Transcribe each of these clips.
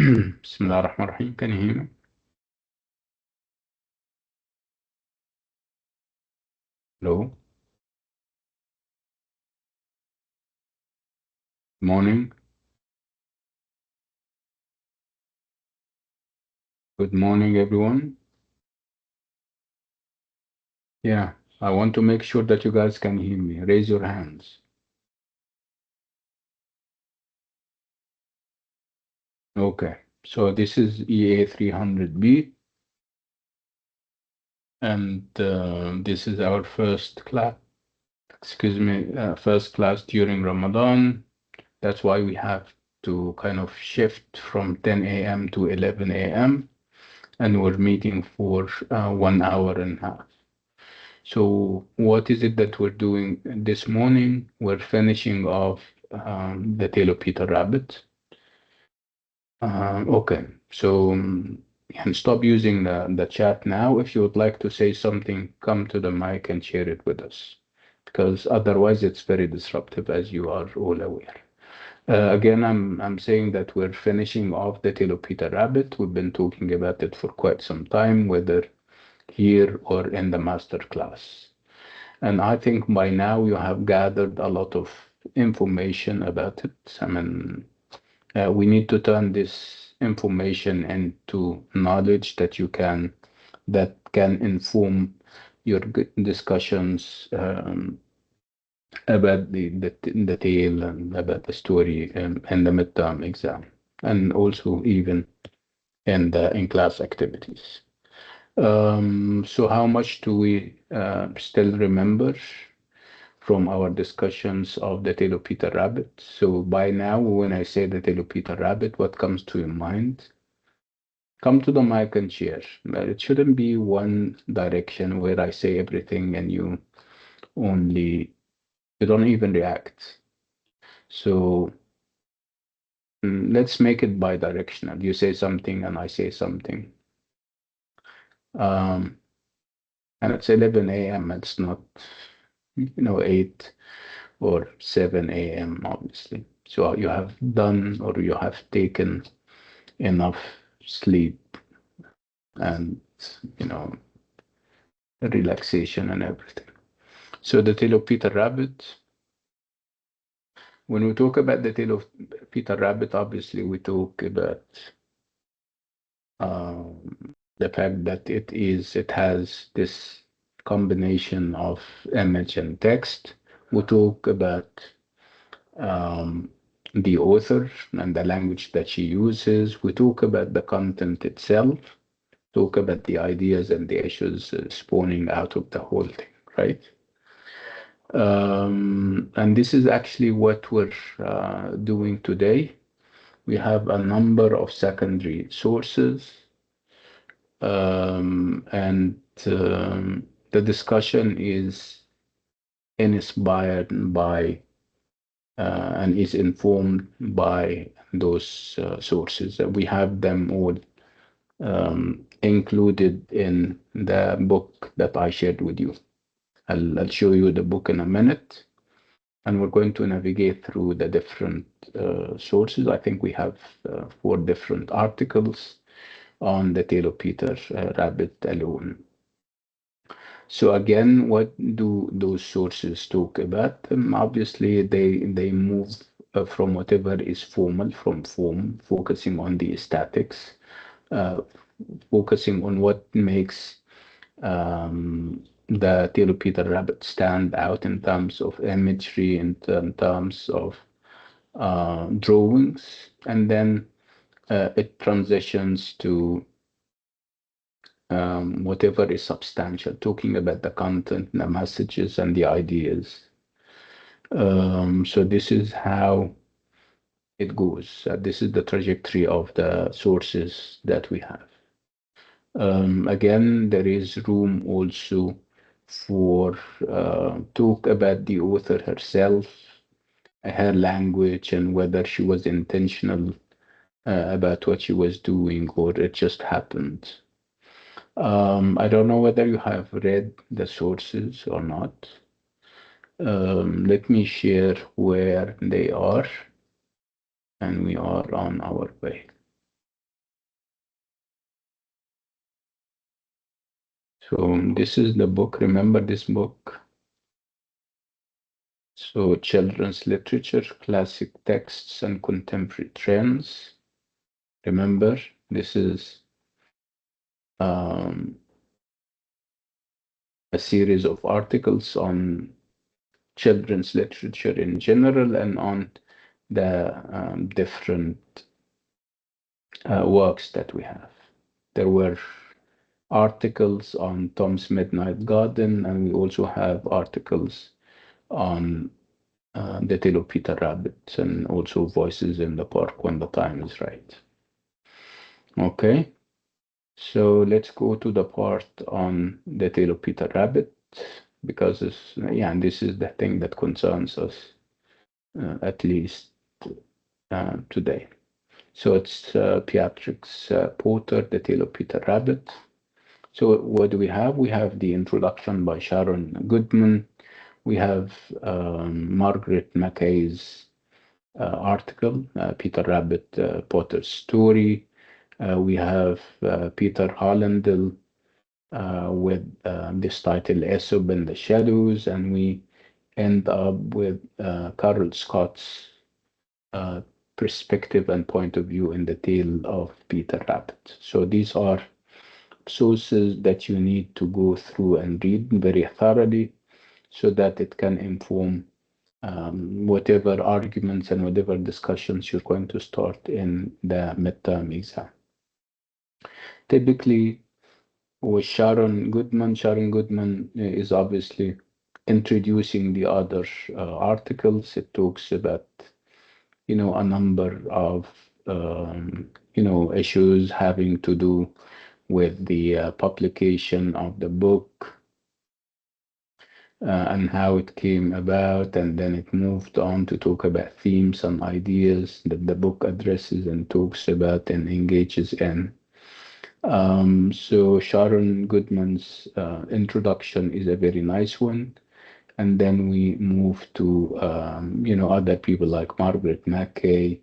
بسم الله الرحمن الرحيم. Can you hear me? Hello. Morning. Good morning, everyone. Yeah, I want to make sure that you guys can hear me. Raise your hands. Okay. So this is EA300B, and this is our first class. First class during Ramadan. That's why we have to kind of shift from 10 a.m. to 11 a.m. and we're meeting for 1 hour and a half. So what is it that we're doing this morning? We're finishing off the Tale of Peter Rabbit. Okay, so you can stop using the chat now. If you would like to say something, come to the mic and share it with us, because otherwise it's very disruptive, as you are all aware. Again, I'm saying that we're finishing off the Tale of Peter Rabbit. We've been talking about it for quite some time, whether here or in the master class. And I think by now you have gathered a lot of information about it. I mean, we need to turn this information into knowledge that can inform your discussions about the tale and about the story in the midterm exam, and also even in class activities. So how much do we still remember from our discussions of the Tale of Peter Rabbit? So by now, when I say the Tale of Peter Rabbit, what comes to your mind? Come to the mic and share. It shouldn't be one direction where I say everything and you don't even react. So let's make it bi-directional. You say something and I say something. And it's 11 a.m. It's not, 8 or 7 a.m., obviously. So you have done or you have taken enough sleep and, relaxation and everything. So the tale of Peter Rabbit, when we talk about the tale of Peter Rabbit, obviously we talk about the fact that it has this combination of image and text. We talk about the author and the language that she uses. We talk about the content itself, talk about the ideas and the issues spawning out of the whole thing, right? And this is actually what we're doing today. We have a number of secondary sources, and the discussion is inspired by and is informed by those sources. We have them all included in the book that I shared with you. I'll show you the book in a minute, and we're going to navigate through the different sources. I think we have 4 different articles on the tale of Peter Rabbit alone. So again, what do those sources talk about? Obviously, they move from whatever is formal, from form, focusing on the aesthetics, uh, focusing on what makes the Tale of Peter Rabbit stand out in terms of imagery, in terms of drawings, and then it transitions to whatever is substantial, talking about the content, the messages, and the ideas. So this is how it goes. This is the trajectory of the sources that we have. Again, there is room also for talk about the author herself, her language, and whether she was intentional about what she was doing or it just happened. I don't know whether you have read the sources or not. Let me share where they are, and we are on our way. So this is the book. Remember this book? So children's literature, classic texts, and contemporary trends. Remember, this is um, a series of articles on children's literature in general and on the different works that we have. There were articles on Tom's Midnight Garden, and we also have articles on The Tale of Peter Rabbit, and also Voices in the Park when the time is right. Okay, so let's go to the part on The Tale of Peter Rabbit, because yeah, and this is the thing that concerns us, at least today. So it's Beatrix Potter, The Tale of Peter Rabbit. So what do we have? We have the introduction by Sharon Goodman. We have Margaret Mackay's article, Peter Rabbit, Potter's Story. We have Peter Harlandel with this title, Aesop and the Shadows, and we end up with Carol Scott's uh, perspective and point of view in the tale of Peter Rabbit. So these are sources that you need to go through and read very thoroughly so that it can inform whatever arguments and whatever discussions you're going to start in the midterm exam. Typically, with Sharon Goodman is obviously introducing the other articles. It talks about, a number of, issues having to do with the publication of the book, and how it came about, and then it moved on to talk about themes and ideas that the book addresses and talks about and engages in. So Sharon Goodman's introduction is a very nice one. And then we move to, other people like Margaret Mackay,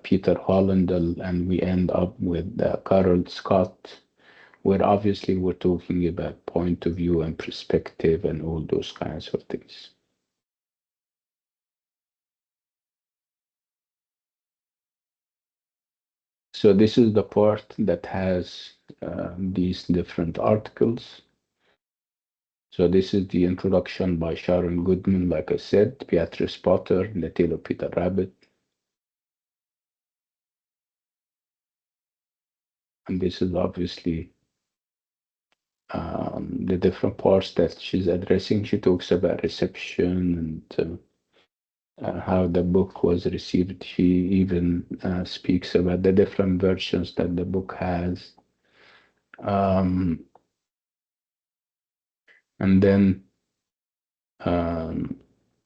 Peter Hollandel, and we end up with Carol Scott, where obviously we're talking about point of view and perspective and all those kinds of things. So this is the part that has these different articles. So this is the introduction by Sharon Goodman, like I said, Beatrice Potter, The Tale of Peter Rabbit. And this is obviously the different parts that she's addressing. She talks about reception and how the book was received. She even speaks about the different versions that the book has. Um, and then um,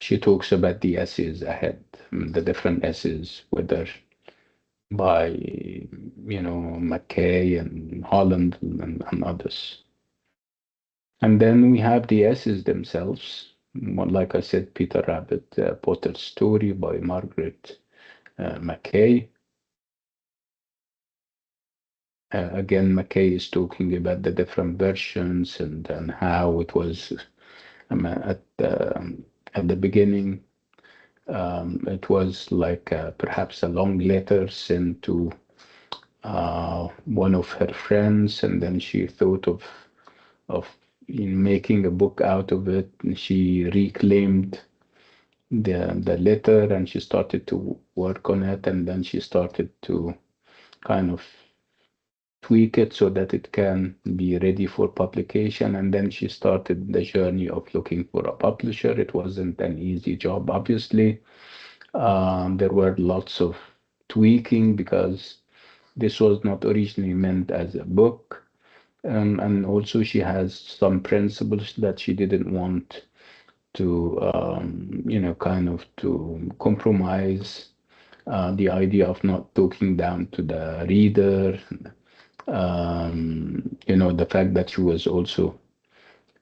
she talks about the essays ahead, the different essays, whether by, McKay and Holland and others. And then we have the essays themselves. Like I said, Peter Rabbit, Potter's Story by Margaret Mackay. Again, Mackay is talking about the different versions and how it was at the beginning. It was like perhaps a long letter sent to one of her friends, and then she thought of making a book out of it. She reclaimed the letter and she started to work on it, and then she started to kind of tweak it so that it can be ready for publication. And then she started the journey of looking for a publisher. It wasn't an easy job, obviously. There were lots of tweaking because this was not originally meant as a book. And also she has some principles that she didn't want to, kind of to compromise, the idea of not talking down to the reader. The fact that she was also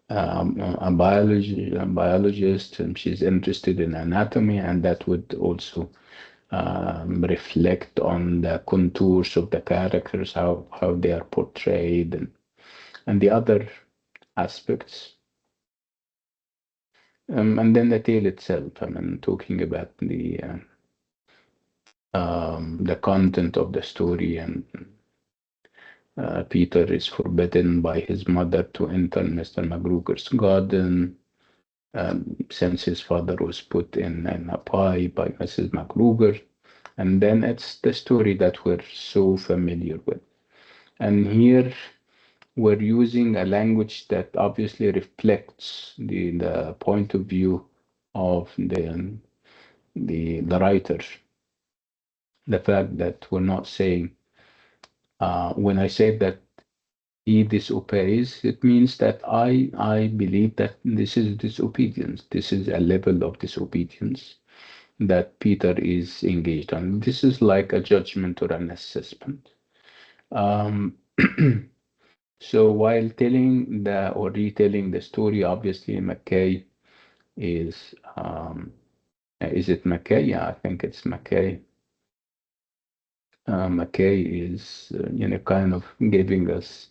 a biologist, and she's interested in anatomy, and that would also reflect on the contours of the characters, how they are portrayed, and the other aspects. And then the tale itself, I mean, talking about the content of the story, and Peter is forbidden by his mother to enter Mr. McGruger's garden, since his father was put in a pie by Mrs. McGruger. And then it's the story that we're so familiar with. And here we're using a language that obviously reflects the point of view of the writer. The fact that we're not saying, when I say that he disobeys, it means that I believe that this is disobedience. This is a level of disobedience that Peter is engaged on. This is like a judgment or an assessment. Um, so while telling or retelling the story, obviously McKay is it McKay? Yeah, I think it's McKay. McKay is, kind of giving us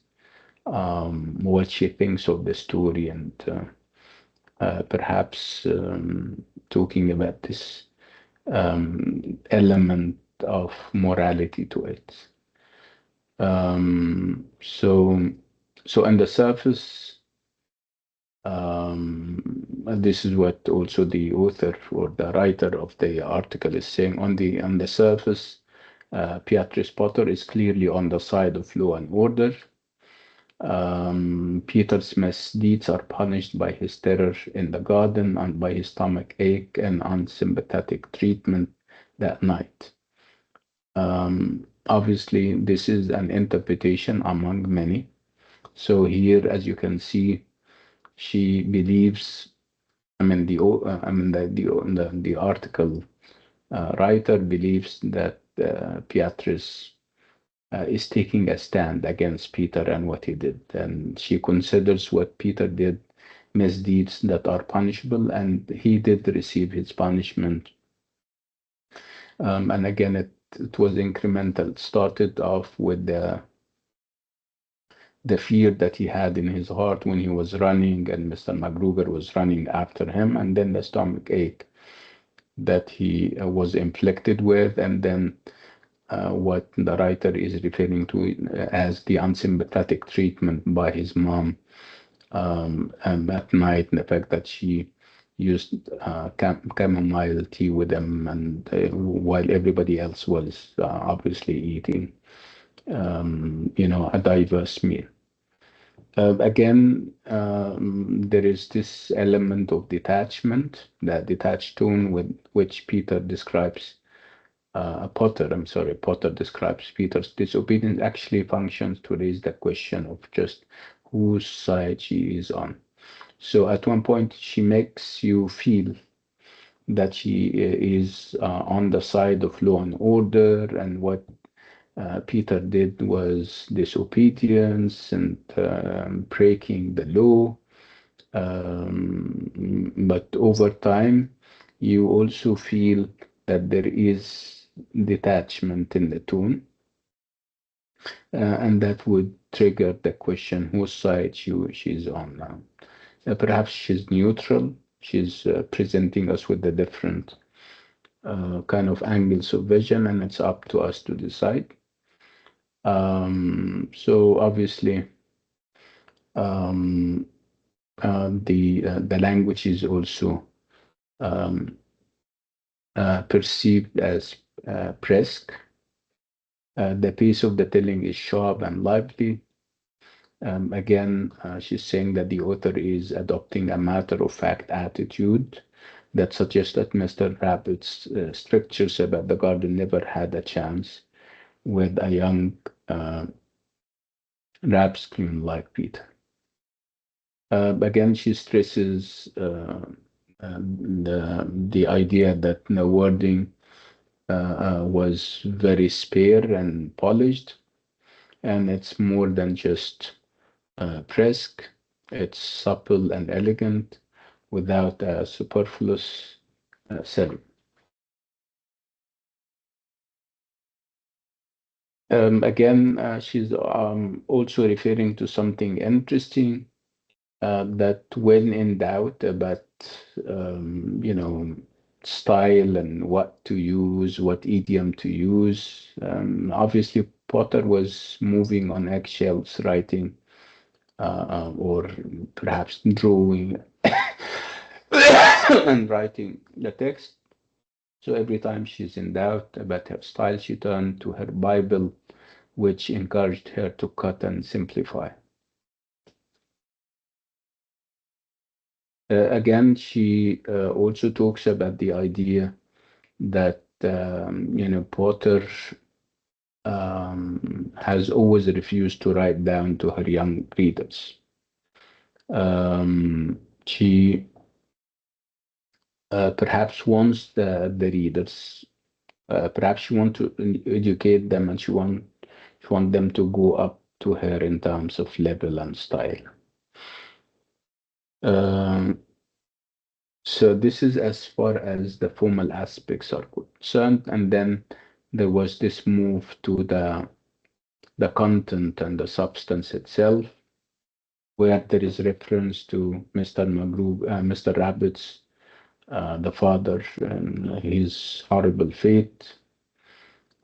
what she thinks of the story, and perhaps talking about this element of morality to it. So, on the surface, this is what also the author or the writer of the article is saying. On the surface, Beatrice Potter is clearly on the side of law and order. Peter's misdeeds are punished by his terror in the garden and by his stomach ache and unsympathetic treatment that night. Obviously, this is an interpretation among many. So here, as you can see, she believes. I mean, the article writer believes that Beatrice is taking a stand against Peter and what he did, and she considers what Peter did misdeeds that are punishable, and he did receive his punishment. And again, it was incremental. It started off with the fear that he had in his heart when he was running and Mr. McGruger was running after him, and then the stomach ache that he was inflicted with, and then what the writer is referring to as the unsympathetic treatment by his mom and at night, and the fact that she used chamomile tea with him, and while everybody else was obviously eating, a diverse meal. Again, there is this element of detachment, that detached tone with which Peter describes Potter describes Peter's disobedience actually functions to raise the question of just whose side she is on. So at one point, she makes you feel that she is on the side of law and order, and what Peter did was disobedience and breaking the law. But over time, you also feel that there is detachment in the tone, and that would trigger the question whose side she's on now. Perhaps she's neutral. She's presenting us with the different kind of angles of vision, and it's up to us to decide. So obviously, um, the language is also perceived as brisk. The pace of the telling is sharp and lively. Again, she's saying that the author is adopting a matter-of-fact attitude that suggests that Mr. Rabbit's strictures about the garden never had a chance with a young rapscallion like Peter. Again, she stresses the idea that the wording was very spare and polished, and it's more than just brisk. It's supple and elegant without a superfluous selling. Again, she's also referring to something interesting, that when in doubt about, you know, style and what to use, what idiom to use. Obviously, Potter was moving on eggshells, writing or perhaps drawing and writing the text. So every time she's in doubt about her style, she turned to her Bible, which encouraged her to cut and simplify. Again, she also talks about the idea that Potter has always refused to write down to her young readers. She perhaps wants the readers, perhaps she wants to educate them, and she want them to go up to her in terms of level and style. Um, So this is as far as the formal aspects are concerned, and then there was this move to the content and the substance itself, where there is reference to Mr. Rabbit's, the father, and his horrible fate.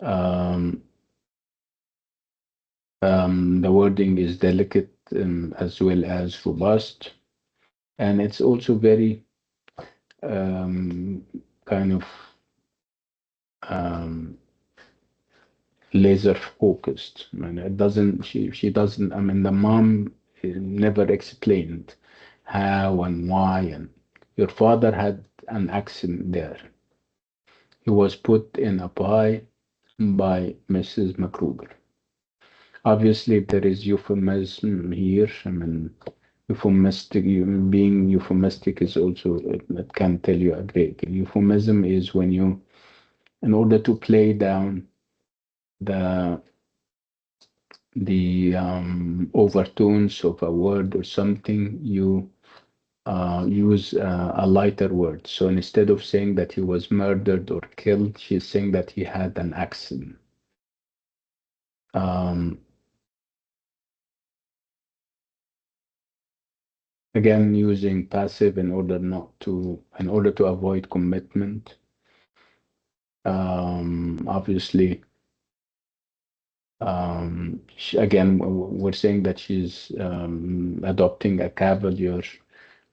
Um, the wording is delicate, as well as robust, and it's also very um, kind of um, laser focused. And it doesn't, she doesn't, I mean, the mom never explained how and why. And your father had an accent there. He was put in a pie by Mrs. McCruger. Obviously, there is euphemism here. I mean, euphemistic, being euphemistic is also, it can tell you a great deal. Euphemism is when you, in order to play down the overtones of a word or something, you use a lighter word. So instead of saying that he was murdered or killed, she's saying that he had an accident. Um, Again, using passive in order to avoid commitment. Obviously, again, we're saying that she's adopting a cavalier,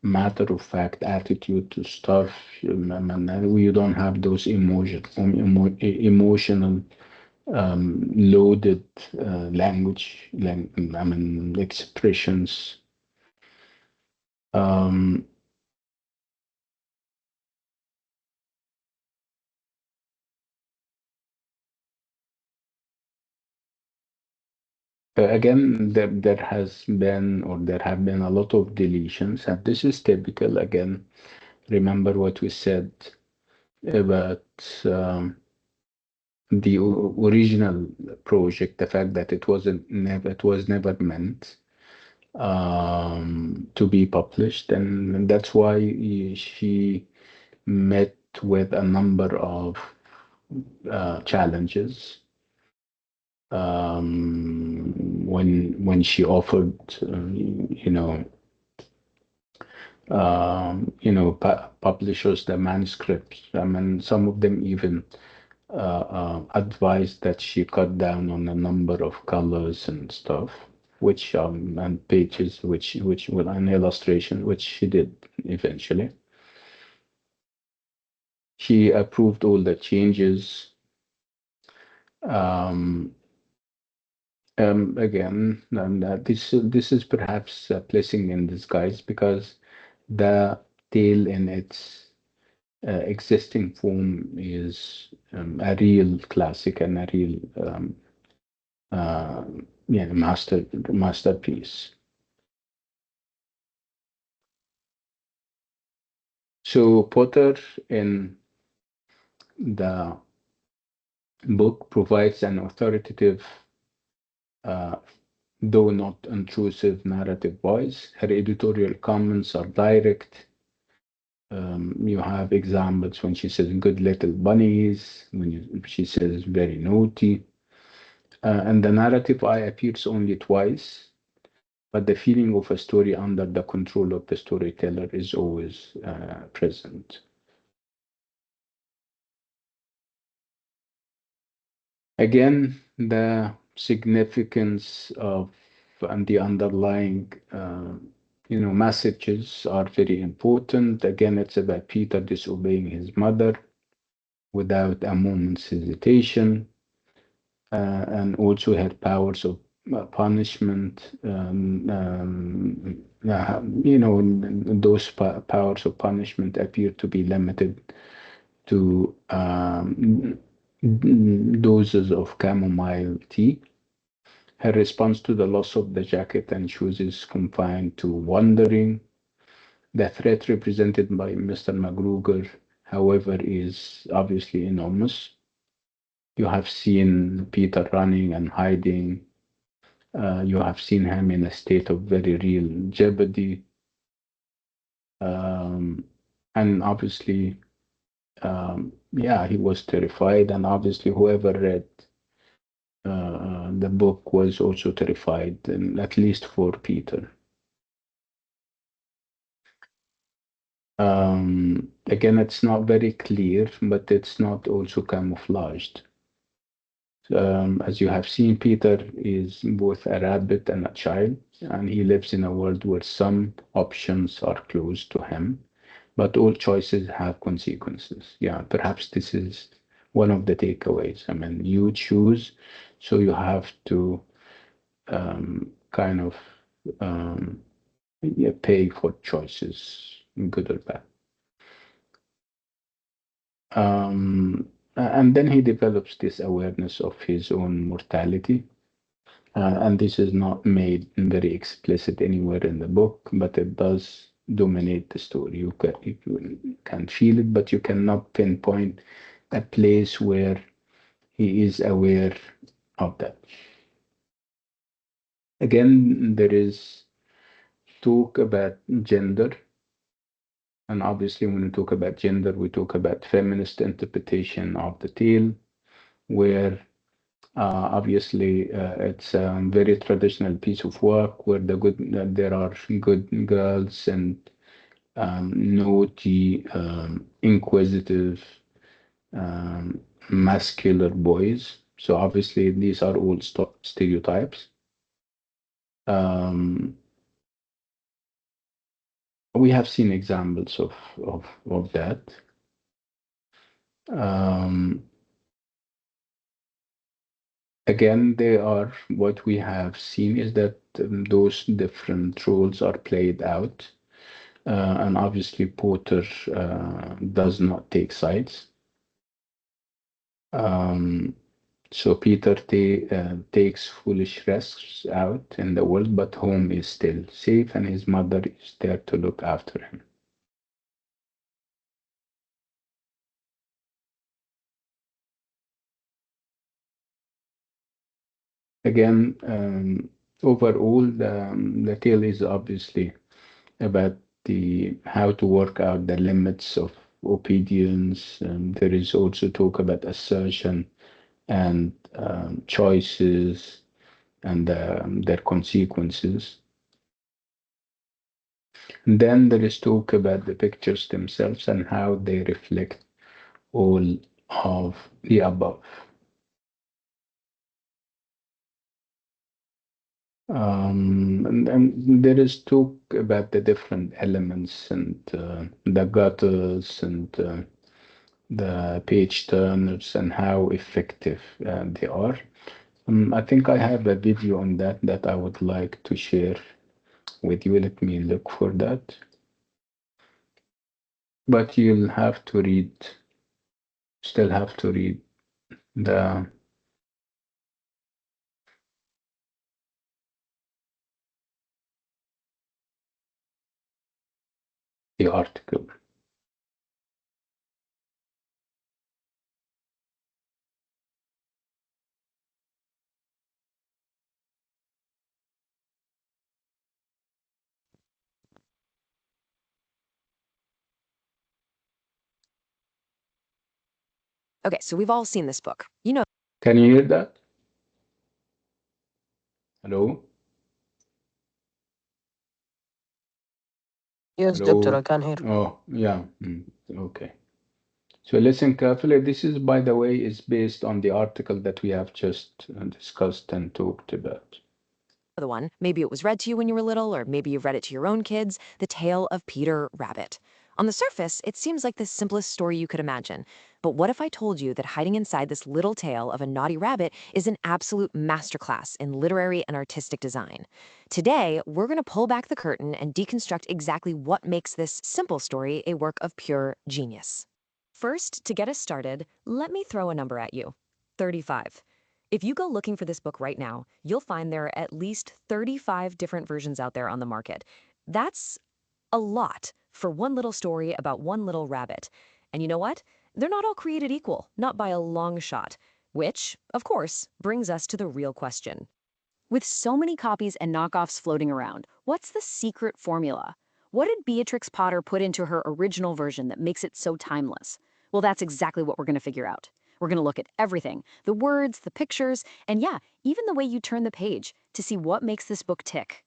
matter-of-fact attitude to stuff, and we don't have those emotional loaded I mean, expressions. Um, Again, there has been, or there have been, a lot of deletions, and this is typical. Again, remember what we said about the original project, the fact that it was never meant to be published, and that's why she met with a number of challenges when she offered, publishers the manuscripts. I mean, some of them even advised that she cut down on the number of colors and stuff, which and pages, which with an illustration, which she did eventually. She approved all the changes. Um, Again, and this is perhaps a blessing in disguise, because the tale in its existing form is a real classic and a real uh, masterpiece. So Potter in the book provides an authoritative, uh, though not intrusive, narrative voice. Her editorial comments are direct. You have examples when she says "good little bunnies," when she says "very naughty." And the narrative eye appears only twice, but the feeling of a story under the control of the storyteller is always present. Again, the significance of and the underlying messages are very important. Again, it's about Peter disobeying his mother without a moment's hesitation, and also had powers of punishment. Those powers of punishment appear to be limited to doses of chamomile tea. Her response to the loss of the jacket and shoes is confined to wondering. The threat represented by Mr. McGruger, however, is obviously enormous. You have seen Peter running and hiding. You have seen him in a state of very real jeopardy. Um, and obviously, yeah, he was terrified. And obviously, whoever read the book was also terrified, and at least for Peter. Again, it's not very clear, but it's not also camouflaged. As you have seen, Peter is both a rabbit and a child, and he lives in a world where some options are closed to him, but all choices have consequences. Yeah, perhaps this is one of the takeaways. I mean, you choose, so you have to kind of yeah, pay for choices, good or bad. And then he develops this awareness of his own mortality. And this is not made very explicit anywhere in the book, but it does dominate the story. You can feel it, but you cannot pinpoint a place where he is aware of that. Again, there is talk about gender. And obviously, when we talk about gender, we talk about feminist interpretation of the tale, where obviously it's a very traditional piece of work where there are good girls and naughty, inquisitive, um, muscular boys. So obviously, these are all stereotypes. Um, we have seen examples of that. Um, Again, they are what we have seen is that those different roles are played out, and obviously Porter does not take sides. Um, so Peter takes foolish risks out in the world, but home is still safe, and his mother is there to look after him. Again, overall, the tale is obviously about the how to work out the limits of obedience. There is also talk about assertion and choices and their consequences. And then there is talk about the pictures themselves and how they reflect all of the above. And there is talk about the different elements and the gutters and the page turners and how effective they are. I think I have a video on that I would like to share with you. Let me look for that. But you'll have to read, still have to read the article. Okay, so we've all seen this book. You know, Can you hear that? Hello? Yes, doctor, I Hello? can hear. Oh, yeah. Okay. So listen carefully. This is, by the way, is based on the article that we have just discussed and talked about. The one, maybe it was read to you when you were little, or maybe you've read it to your own kids, The Tale of Peter Rabbit. On the surface, it seems like the simplest story you could imagine. But what if I told you that hiding inside this little tale of a naughty rabbit is an absolute masterclass in literary and artistic design? Today, we're going to pull back the curtain and deconstruct exactly what makes this simple story a work of pure genius. First, to get us started, let me throw a number at you: 35. If you go looking for this book right now, you'll find there are at least 35 different versions out there on the market. That's a lot for one little story about one little rabbit. And you know what? They're not all created equal, not by a long shot. Which, of course, brings us to the real question. With so many copies and knockoffs floating around, what's the secret formula? What did Beatrix Potter put into her original version that makes it so timeless? Well, that's exactly what we're going to figure out. We're going to look at everything: the words, the pictures, and yeah, even the way you turn the page to see what makes this book tick.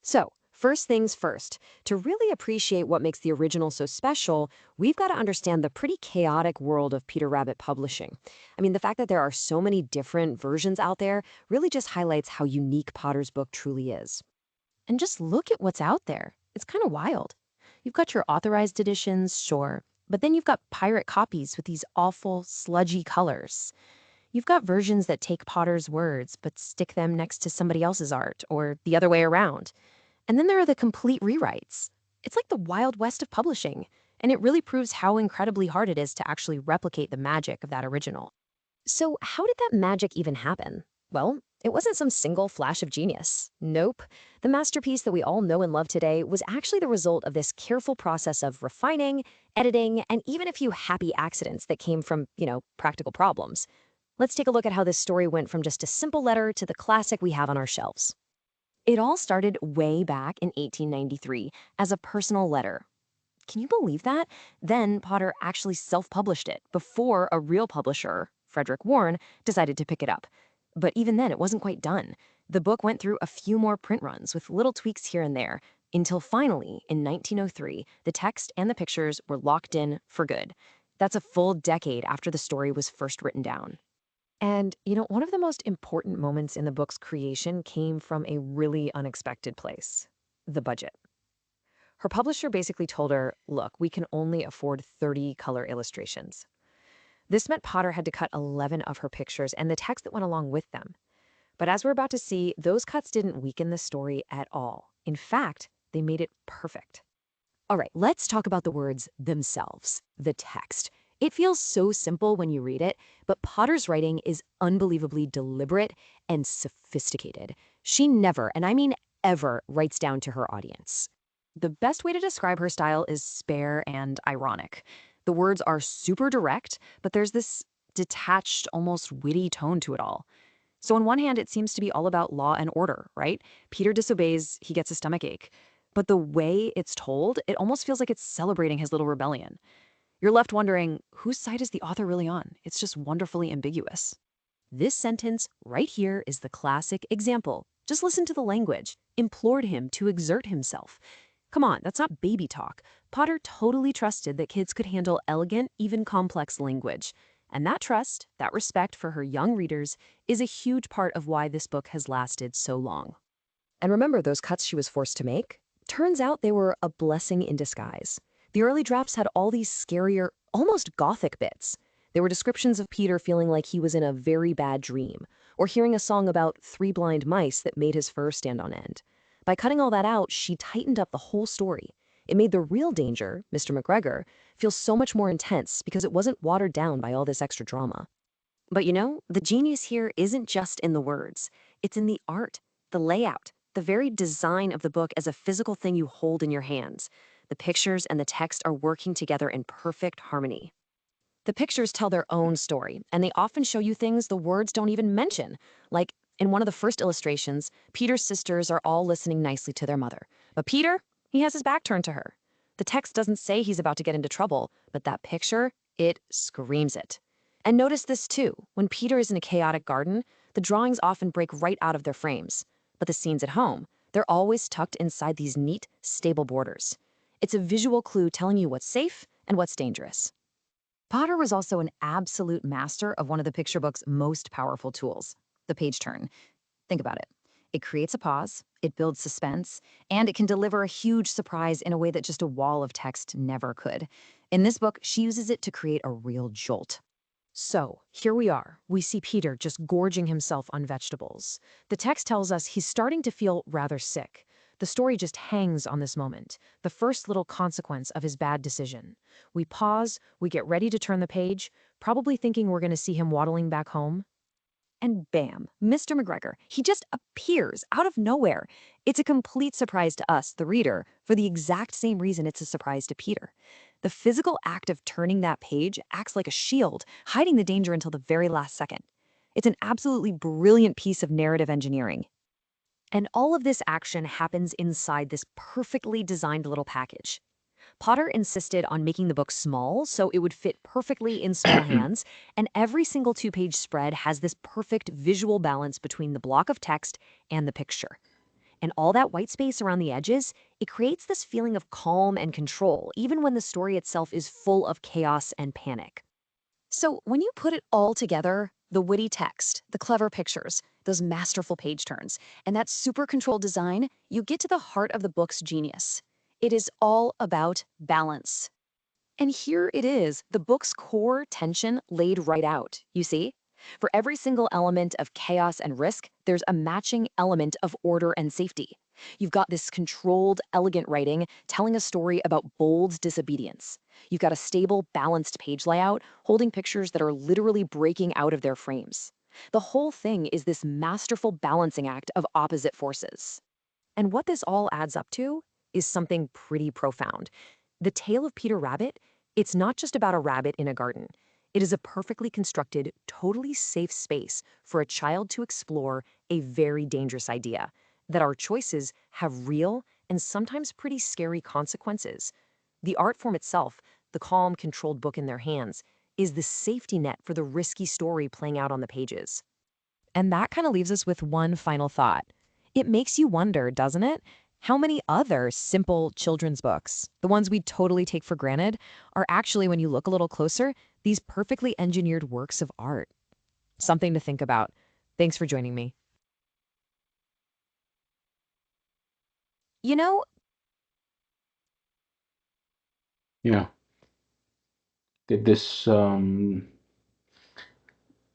So, first things first, to really appreciate what makes the original so special, we've got to understand the pretty chaotic world of Peter Rabbit publishing. I mean, the fact that there are so many different versions out there really just highlights how unique Potter's book truly is. And just look at what's out there. It's kind of wild. You've got your authorized editions, sure, but then you've got pirate copies with these awful, sludgy colors. You've got versions that take Potter's words but stick them next to somebody else's art, or the other way around. And then there are the complete rewrites. It's like the Wild West of publishing, and it really proves how incredibly hard it is to actually replicate the magic of that original. So, how did that magic even happen? Well, it wasn't some single flash of genius. Nope. The masterpiece that we all know and love today was actually the result of this careful process of refining, editing, and even a few happy accidents that came from, practical problems. Let's take a look at how this story went from just a simple letter to the classic we have on our shelves. It all started way back in 1893 as a personal letter. Can you believe that? Then Potter actually self-published it before a real publisher, Frederick Warne, decided to pick it up. But even then, it wasn't quite done. The book went through a few more print runs with little tweaks here and there, until finally, in 1903, the text and the pictures were locked in for good. That's a full decade after the story was first written down. And, one of the most important moments in the book's creation came from a really unexpected place: the budget. Her publisher basically told her, look, we can only afford 30 color illustrations. This meant Potter had to cut 11 of her pictures and the text that went along with them. But as we're about to see, those cuts didn't weaken the story at all. In fact, they made it perfect. All right, let's talk about the words themselves, the text. It feels so simple when you read it, but Potter's writing is unbelievably deliberate and sophisticated. She never, and I mean ever, writes down to her audience. The best way to describe her style is spare and ironic. The words are super direct, but there's this detached, almost witty tone to it all. So on one hand, it seems to be all about law and order, right? Peter disobeys, he gets a stomachache. But the way it's told, it almost feels like it's celebrating his little rebellion. You're left wondering, whose side is the author really on? It's just wonderfully ambiguous. This sentence right here is the classic example. Just listen to the language. Implored him to exert himself. Come on, that's not baby talk. Potter totally trusted that kids could handle elegant, even complex language. And that trust, that respect for her young readers, is a huge part of why this book has lasted so long. And remember those cuts she was forced to make? Turns out they were a blessing in disguise. The early drafts had all these scarier, almost gothic bits. There were descriptions of Peter feeling like he was in a very bad dream, or hearing a song about three blind mice that made his fur stand on end. By cutting all that out, she tightened up the whole story. It made the real danger, Mr. McGregor, feel so much more intense because it wasn't watered down by all this extra drama. But the genius here isn't just in the words. It's in the art, the layout, the very design of the book as a physical thing you hold in your hands. The pictures and the text are working together in perfect harmony. The pictures tell their own story, and they often show you things the words don't even mention. Like, in one of the first illustrations, Peter's sisters are all listening nicely to their mother. But Peter, he has his back turned to her. The text doesn't say he's about to get into trouble, but that picture, it screams it. And notice this too: when Peter is in a chaotic garden, the drawings often break right out of their frames. But the scenes at home, they're always tucked inside these neat, stable borders. It's a visual clue telling you what's safe and what's dangerous. Potter was also an absolute master of one of the picture book's most powerful tools, the page turn. Think about it. It creates a pause, it builds suspense, and it can deliver a huge surprise in a way that just a wall of text never could. In this book, she uses it to create a real jolt. So, here we are. We see Peter just gorging himself on vegetables. The text tells us he's starting to feel rather sick. The story just hangs on this moment, the first little consequence of his bad decision. We pause, we get ready to turn the page, probably thinking we're going to see him waddling back home. And bam, Mr. McGregor, he just appears out of nowhere. It's a complete surprise to us, the reader, for the exact same reason it's a surprise to Peter. The physical act of turning that page acts like a shield, hiding the danger until the very last second. It's an absolutely brilliant piece of narrative engineering. And all of this action happens inside this perfectly designed little package. Potter insisted on making the book small so it would fit perfectly in small hands, and every single two-page spread has this perfect visual balance between the block of text and the picture. And all that white space around the edges, it creates this feeling of calm and control, even when the story itself is full of chaos and panic. So, when you put it all together, the witty text, the clever pictures, those masterful page turns, and that super controlled design, you get to the heart of the book's genius. It is all about balance. And here it is, the book's core tension laid right out, you see? For every single element of chaos and risk, there's a matching element of order and safety. You've got this controlled, elegant writing telling a story about bold disobedience. You've got a stable, balanced page layout holding pictures that are literally breaking out of their frames. The whole thing is this masterful balancing act of opposite forces. And what this all adds up to is something pretty profound. The tale of Peter Rabbit, it's not just about a rabbit in a garden. It is a perfectly constructed, totally safe space for a child to explore a very dangerous idea that our choices have real and sometimes pretty scary consequences. The art form itself, the calm, controlled book in their hands, is the safety net for the risky story playing out on the pages. And that kind of leaves us with one final thought. It makes you wonder, doesn't it? How many other simple children's books, the ones we totally take for granted, are actually, when you look a little closer, these perfectly engineered works of art? Something to think about. Thanks for joining me. You know, Yeah. Did this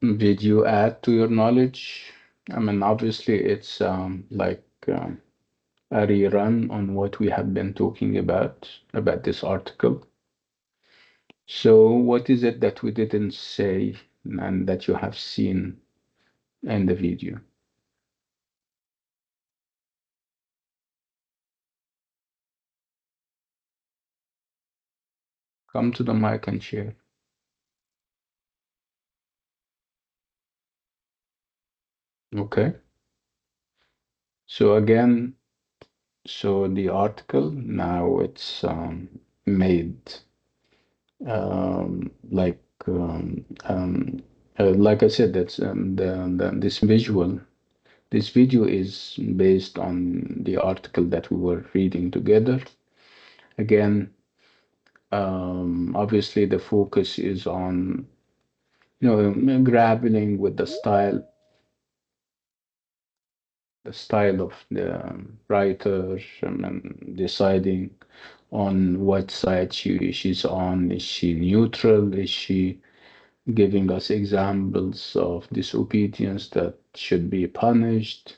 video add to your knowledge? I mean, obviously, it's like a rerun on what we have been talking about this article. So, what is it that we didn't say and that you have seen in the video? Come to the mic and share. Okay. So again, so the article now it's made like like I said, that's this visual. This video is based on the article that we were reading together. Again, obviously the focus is on grappling with the style of the writer and deciding on what side she's on. Is she neutral? Is she giving us examples of disobedience that should be punished?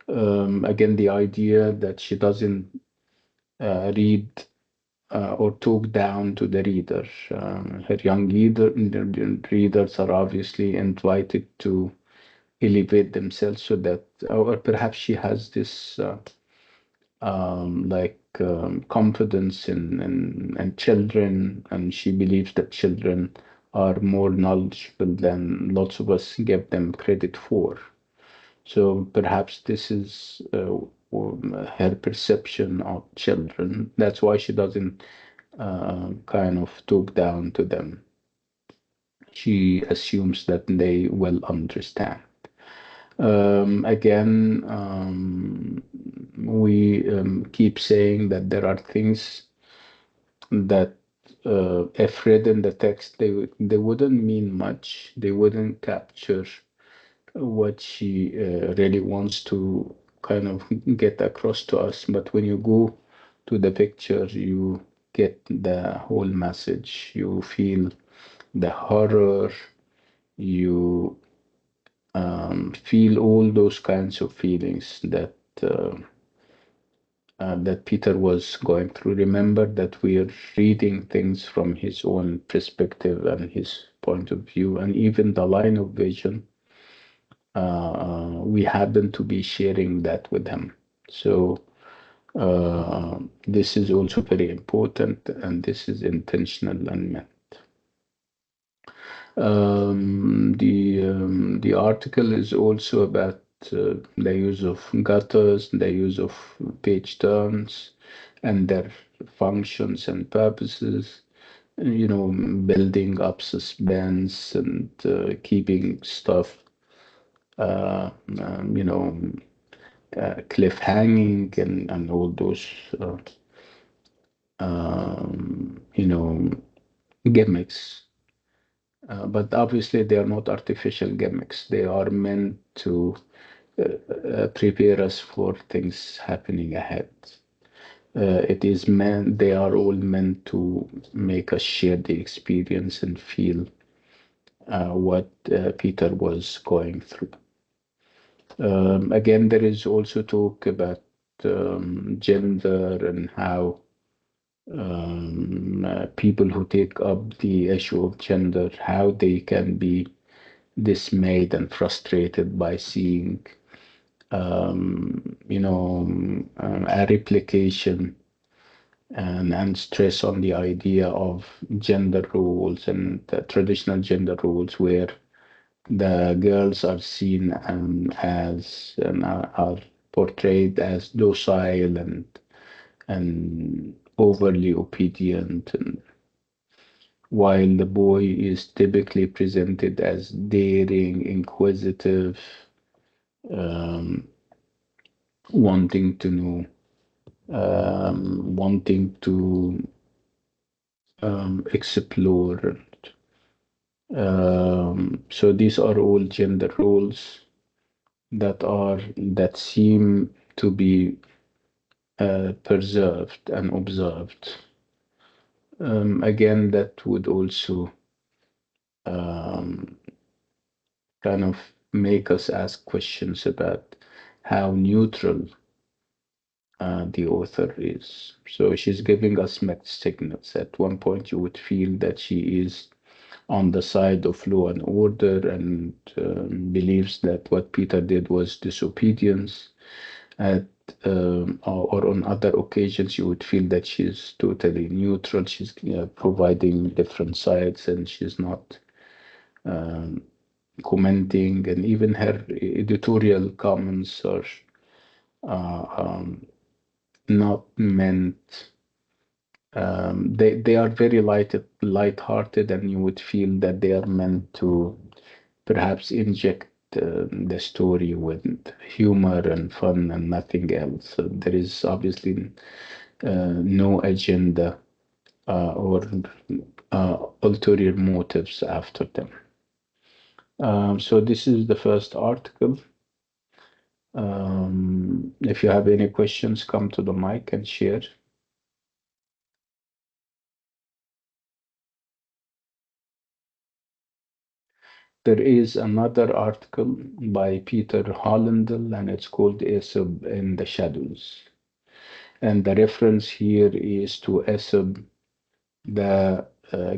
Again, the idea that she doesn't read or talk down to the reader. Her young readers are obviously invited to elevate themselves so that, or perhaps she has this confidence in children, and she believes that children are more knowledgeable than lots of us give them credit for. So perhaps this is her perception of children. That's why she doesn't kind of talk down to them. She assumes that they will understand. Again, we keep saying that there are things that if read in the text, they wouldn't mean much. They wouldn't capture what she really wants to kind of get across to us. But when you go to the picture, you get the whole message. You feel the horror. You feel all those kinds of feelings that Peter was going through. Remember that we are reading things from his own perspective and his point of view, and even the line of vision, we happen to be sharing that with him. So this is also very important, and this is intentional and meant. The article is also about the use of gutters, the use of page turns, and their functions and purposes. Building up suspense and keeping stuff, uh, um, you know, cliffhanging and all those, uh, you know, gimmicks. But obviously, they are not artificial gimmicks. They are meant to prepare us for things happening ahead. They are all meant to make us share the experience and feel what Peter was going through. Again, there is also talk about gender and how people who take up the issue of gender, how they can be dismayed and frustrated by seeing, a replication and stress on the idea of gender roles and traditional gender roles where the girls are seen as are portrayed as docile and overly obedient, and while the boy is typically presented as daring, inquisitive, um, wanting to know, wanting to explore. So these are all gender roles that seem to be preserved and observed. Again, that would also um, kind of make us ask questions about how neutral the author is. So she's giving us mixed signals. At one point, you would feel that she is on the side of law and order and believes that what Peter did was disobedience. At or on other occasions, you would feel that she's totally neutral. She's providing different sides, and she's not um, commenting. And even her editorial comments are uh, um, not meant. They are very light-hearted, and you would feel that they are meant to perhaps inject the story with humor and fun and nothing else. So there is obviously no agenda or ulterior motives after them. So this is the first article. If you have any questions, come to the mic and share. There is another article by Peter Hollendale, and it's called Aesop in the Shadows. And the reference here is to Aesop, the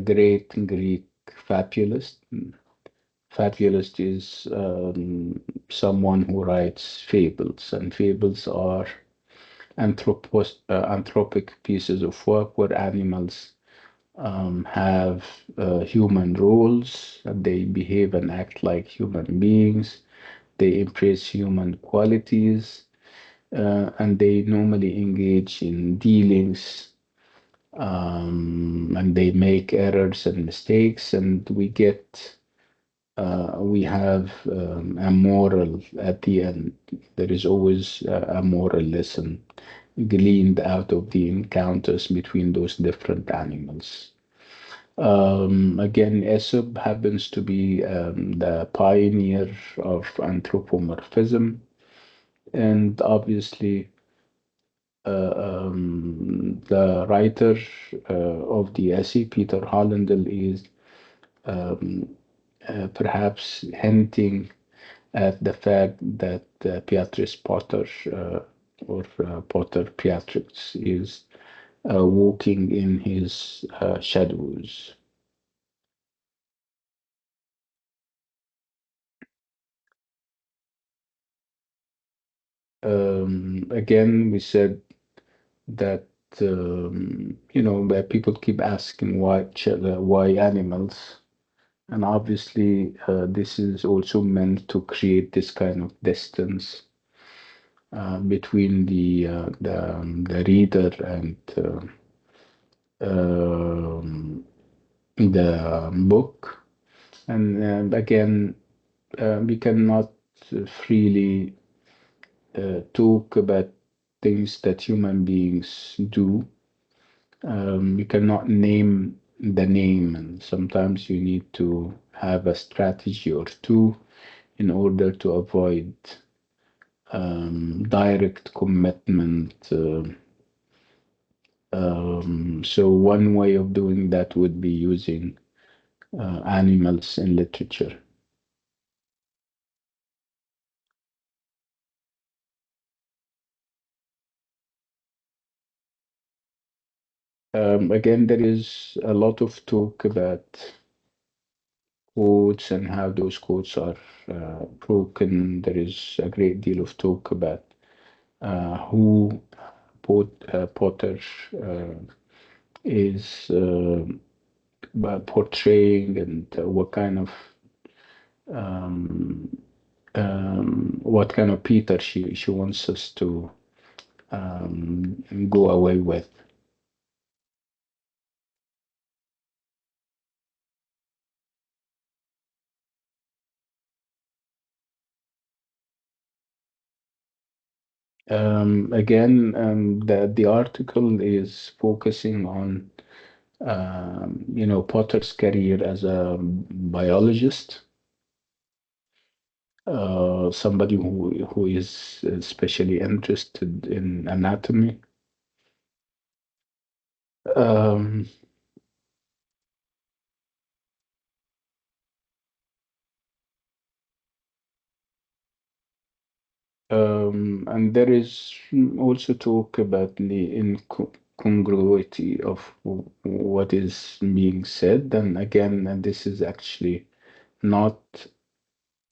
great Greek fabulist. Fabulist is someone who writes fables, and fables are anthropic pieces of work where animals have human roles, and they behave and act like human beings. They embrace human qualities, and they normally engage in dealings, and they make errors and mistakes, and we get We have a moral at the end. There is always a moral lesson gleaned out of the encounters between those different animals. Again, Aesop happens to be the pioneer of anthropomorphism, and obviously, the writer of the essay, Peter Hollendale, is perhaps hinting at the fact that Beatrice Potter or Potter Beatrix is walking in his shadows. Again, we said that where people keep asking why animals, and obviously this is also meant to create this kind of distance between the reader and um, the book. And again, we cannot freely talk about things that human beings do. You cannot name the name, and sometimes you need to have a strategy or two in order to avoid direct commitment. So one way of doing that would be using animals in literature. Again, there is a lot of talk about quotes and how those quotes are broken. There is a great deal of talk about who Potter uh, is portraying, and um, what kind of Peter she wants us to go away with. Again, the article is focusing on Potter's career as a biologist, somebody who is especially interested in anatomy. Um, and there is also talk about the incongruity of what is being said. And again, and this is actually not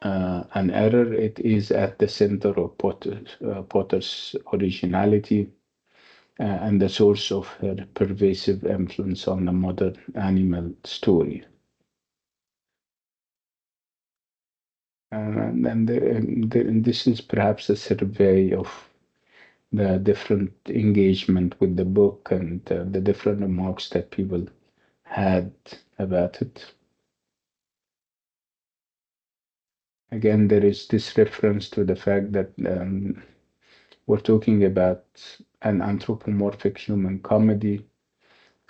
an error. It is at the center of Potter's originality and the source of her pervasive influence on the modern animal story. And this is perhaps a survey of the different engagement with the book and the different remarks that people had about it. Again, there is this reference to the fact that we're talking about an anthropomorphic human comedy.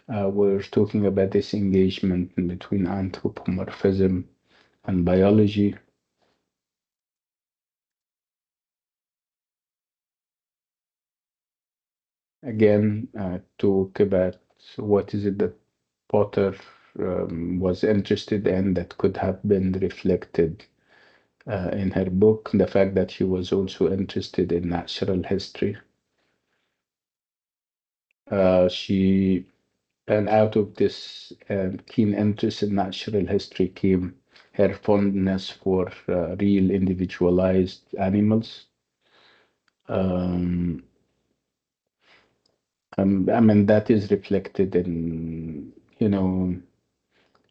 We're talking about this engagement between anthropomorphism and biology. Again, talk about what is it that Potter was interested in that could have been reflected in her book, the fact that she was also interested in natural history. She And out of this keen interest in natural history came her fondness for real individualized animals. Um, I mean, that is reflected in,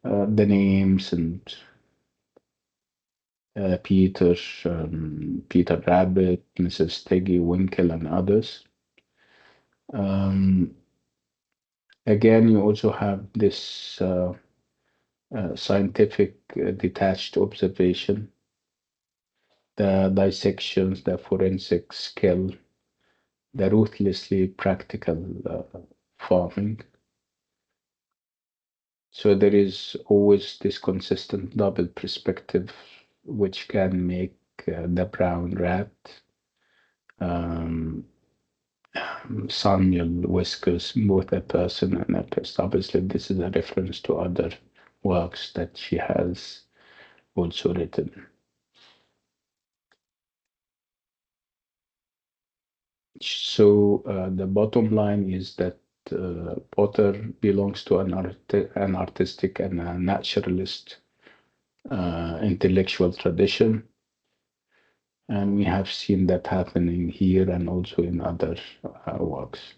the names and Peter, Peter Rabbit, Mrs. Tiggy Winkle, and others. Um, Again, you also have this. scientific detached observation, the dissections, the forensic skill, the ruthlessly practical farming. So there is always this consistent double perspective, which can make the brown rat, um, Samuel Whiskers, both a person and a pest. Obviously, this is a reference to other works that she has also written. So the bottom line is that Potter belongs to an artistic and a naturalist intellectual tradition, and we have seen that happening here and also in other works.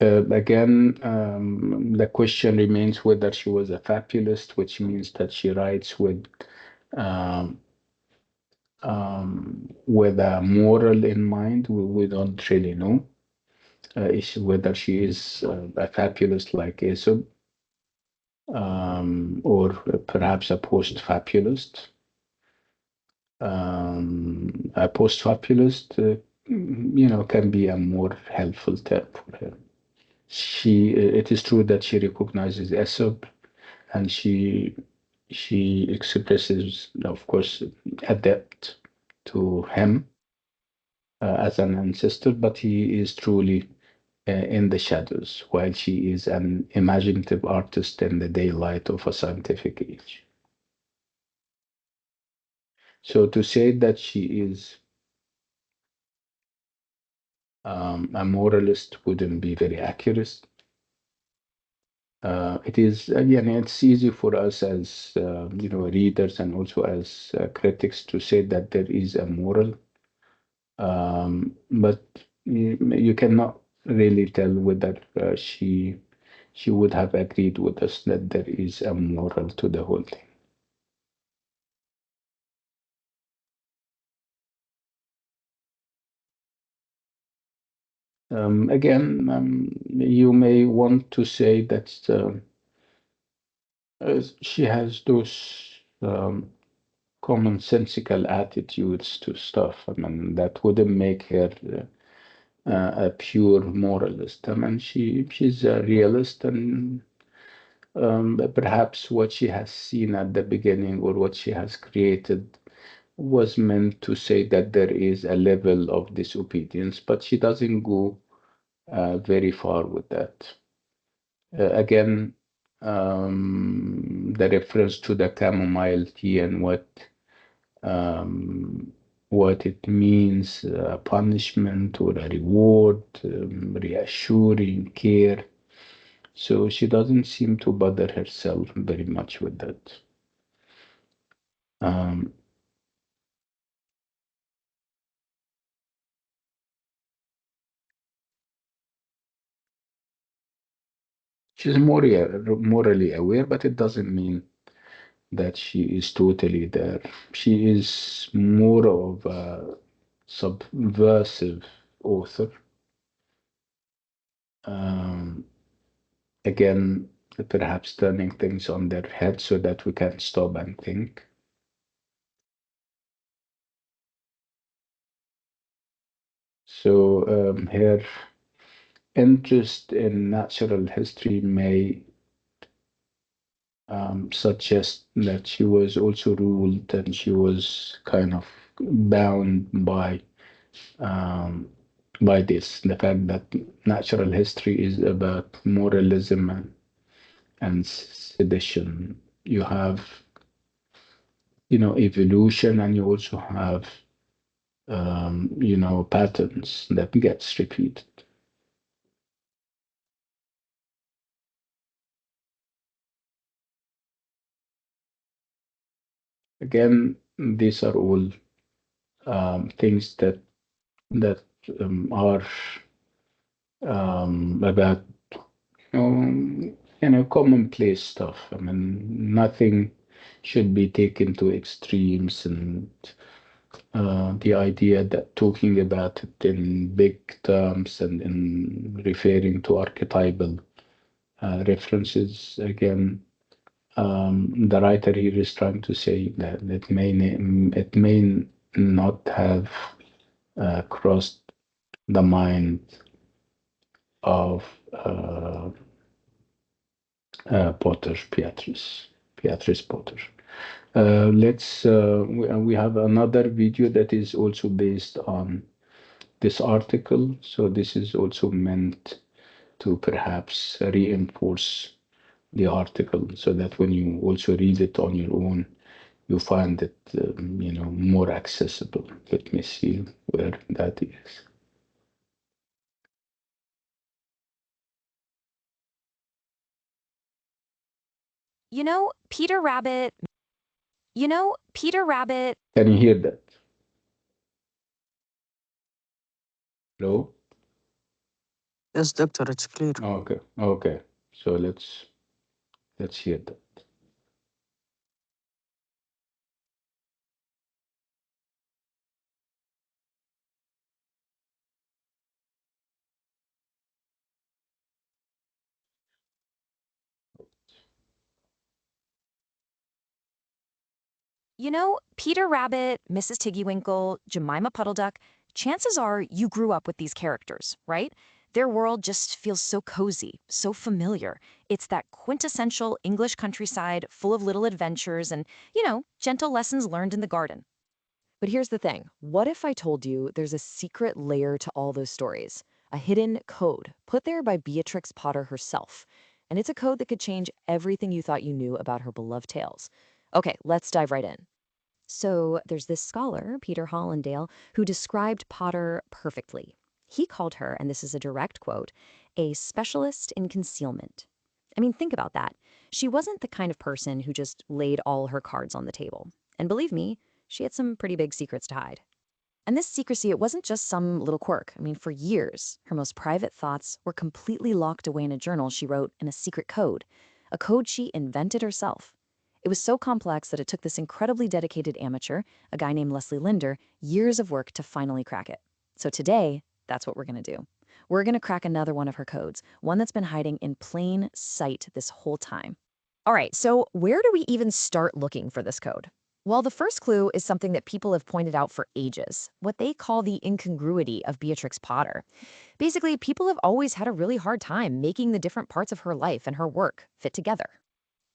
Again, the question remains whether she was a fabulist, which means that she writes um, with a moral in mind. We don't really know whether she is a fabulist like Aesop, or perhaps a post-fabulist. A post-fabulist, can be a more helpful term for her. It is true that she recognizes Aesop, and she expresses, of course, a debt to him as an ancestor, but he is truly in the shadows, while she is an imaginative artist in the daylight of a scientific age. So to say that she is a moralist wouldn't be very accurate. It is, again, it's easy for us as readers and also as critics to say that there is a moral, but you cannot really tell whether she would have agreed with us that there is a moral to the whole thing. Again, you may want to say that she has those commonsensical attitudes to stuff. I mean, that wouldn't make her a pure moralist. I mean, she's a realist, and perhaps what she has seen at the beginning or what she has created was meant to say that there is a level of disobedience, but she doesn't go very far with that. Again, the reference to the chamomile tea and um, what it means, punishment or a reward, reassuring, care. So she doesn't seem to bother herself very much with that. Um, she's morally aware, but it doesn't mean that she is totally there. She is more of a subversive author. Um, Again, perhaps turning things on their head so that we can stop and think. So her interest in natural history may suggest that she was also ruled and she was kind of bound um, by this, the fact that natural history is about moralism and sedition. You have, evolution, and you also have, patterns that gets repeated. Again, these are all things that are about commonplace stuff. I mean, nothing should be taken to extremes, and the idea that talking about it in big terms and in referring to archetypal references again, the writer here is trying to say that it may not have crossed the mind of Potter, Beatrice Potter. We have another video that is also based on this article. So this is also meant to perhaps reinforce the article so that when you also read it on your own, you find it, more accessible. Let me see where that is. You know, Peter Rabbit. You know, Peter Rabbit. Can you hear that? Hello? Yes, doctor, it's clear. Okay, okay. So let's hear that. You know, Peter Rabbit, Mrs. Tiggywinkle, Jemima Puddle Duck, chances are you grew up with these characters, right? Their world just feels so cozy, so familiar. It's that quintessential English countryside full of little adventures and, gentle lessons learned in the garden. But here's the thing. What if I told you there's a secret layer to all those stories? A hidden code put there by Beatrix Potter herself. And it's a code that could change everything you thought you knew about her beloved tales. Okay, let's dive right in. So there's this scholar, Peter Hollandale, who described Potter perfectly. He called her, and this is a direct quote, a specialist in concealment. I mean, think about that. She wasn't the kind of person who just laid all her cards on the table. And believe me, she had some pretty big secrets to hide. And this secrecy, it wasn't just some little quirk. I mean, for years, her most private thoughts were completely locked away in a journal she wrote in a secret code, a code she invented herself. It was so complex that it took this incredibly dedicated amateur, a guy named Leslie Linder, years of work to finally crack it. So today, that's what we're going to do. We're going to crack another one of her codes, one that's been hiding in plain sight this whole time. All right, so where do we even start looking for this code? Well, the first clue is something that people have pointed out for ages, what they call the incongruity of Beatrix Potter. Basically, people have always had a really hard time making the different parts of her life and her work fit together.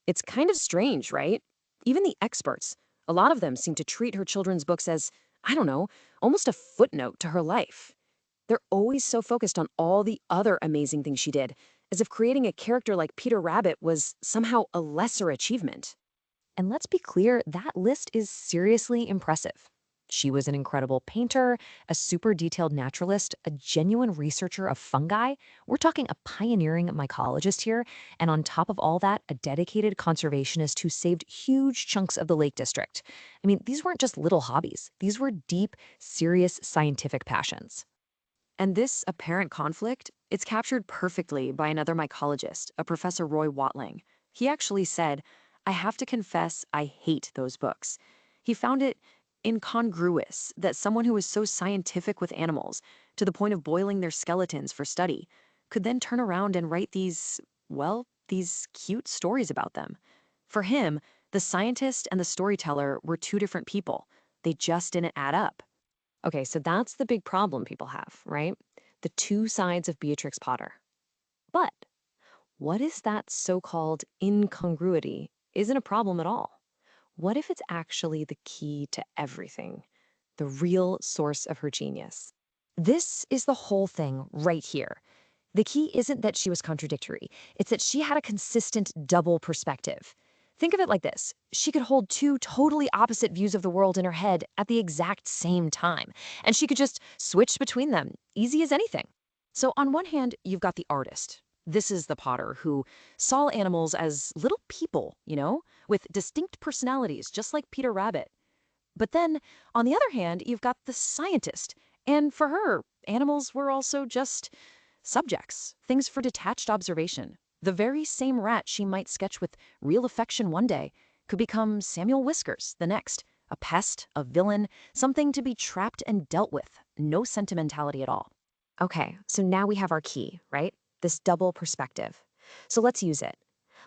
It's kind of strange, right? Even the experts, a lot of them seem to treat her children's books as, I don't know, almost a footnote to her life. They're always so focused on all the other amazing things she did, as if creating a character like Peter Rabbit was somehow a lesser achievement. And let's be clear, that list is seriously impressive. She was an incredible painter, a super detailed naturalist, a genuine researcher of fungi. We're talking a pioneering mycologist here. And on top of all that, a dedicated conservationist who saved huge chunks of the Lake District. I mean, these weren't just little hobbies. These were deep, serious scientific passions. And this apparent conflict, it's captured perfectly by another mycologist, a Professor Roy Watling. He actually said, I have to confess I hate those books. He found it incongruous that someone who was so scientific with animals, to the point of boiling their skeletons for study, could then turn around and write these cute stories about them. For him, the scientist and the storyteller were two different people. They just didn't add up. Okay, so that's the big problem people have, right? The two sides of Beatrix Potter. But what if that so-called incongruity isn't a problem at all? What if it's actually the key to everything? The real source of her genius? This is the whole thing right here. The key isn't that she was contradictory, it's that she had a consistent double perspective. Think of it like this. She could hold two totally opposite views of the world in her head at the exact same time, and she could just switch between them, easy as anything. So on one hand, you've got the artist. This is the Potter who saw animals as little people, with distinct personalities, just like Peter Rabbit. But then, on the other hand, you've got the scientist. And for her, animals were also just subjects, things for detached observation. The very same rat she might sketch with real affection one day could become Samuel Whiskers the next, A pest, a villain, something to be trapped and dealt with. No sentimentality at all. Okay, so now we have our key, right? This double perspective. So let's use it.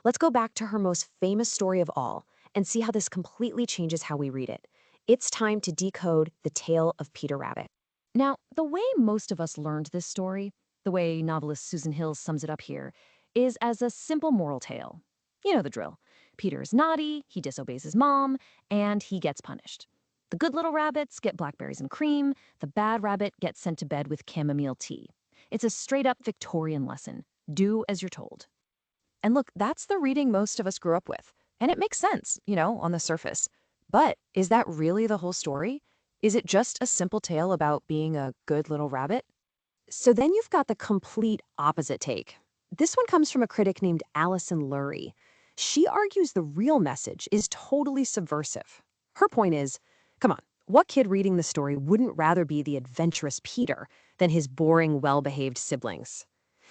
Let's go back to her most famous story of all and see how this completely changes how we read it. It's time to decode the tale of Peter Rabbit. Now, the way most of us learned this story, the way novelist Susan Hill sums it up here, is as a simple moral tale. You know the drill. Peter is naughty, he disobeys his mom, and he gets punished. The good little rabbits get blackberries and cream, the bad rabbit gets sent to bed with chamomile tea. It's a straight up Victorian lesson. Do as you're told. And look, that's the reading most of us grew up with. And it makes sense, on the surface. But is that really the whole story? Is it just a simple tale about being a good little rabbit? So then you've got the complete opposite take. This one comes from a critic named Alison Lurie. She argues the real message is totally subversive. Her point is, come on, what kid reading the story wouldn't rather be the adventurous Peter than his boring, well-behaved siblings?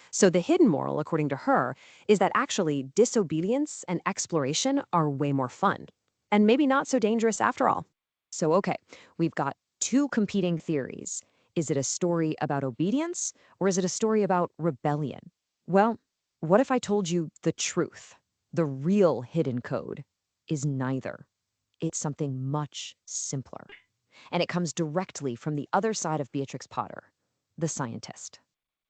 So the hidden moral, according to her, is that actually disobedience and exploration are way more fun. And maybe not so dangerous after all. So okay, we've got two competing theories. Is it a story about obedience, or is it a story about rebellion? Well, what if I told you the truth? The real hidden code is neither. It's something much simpler. And it comes directly from the other side of Beatrix Potter, the scientist.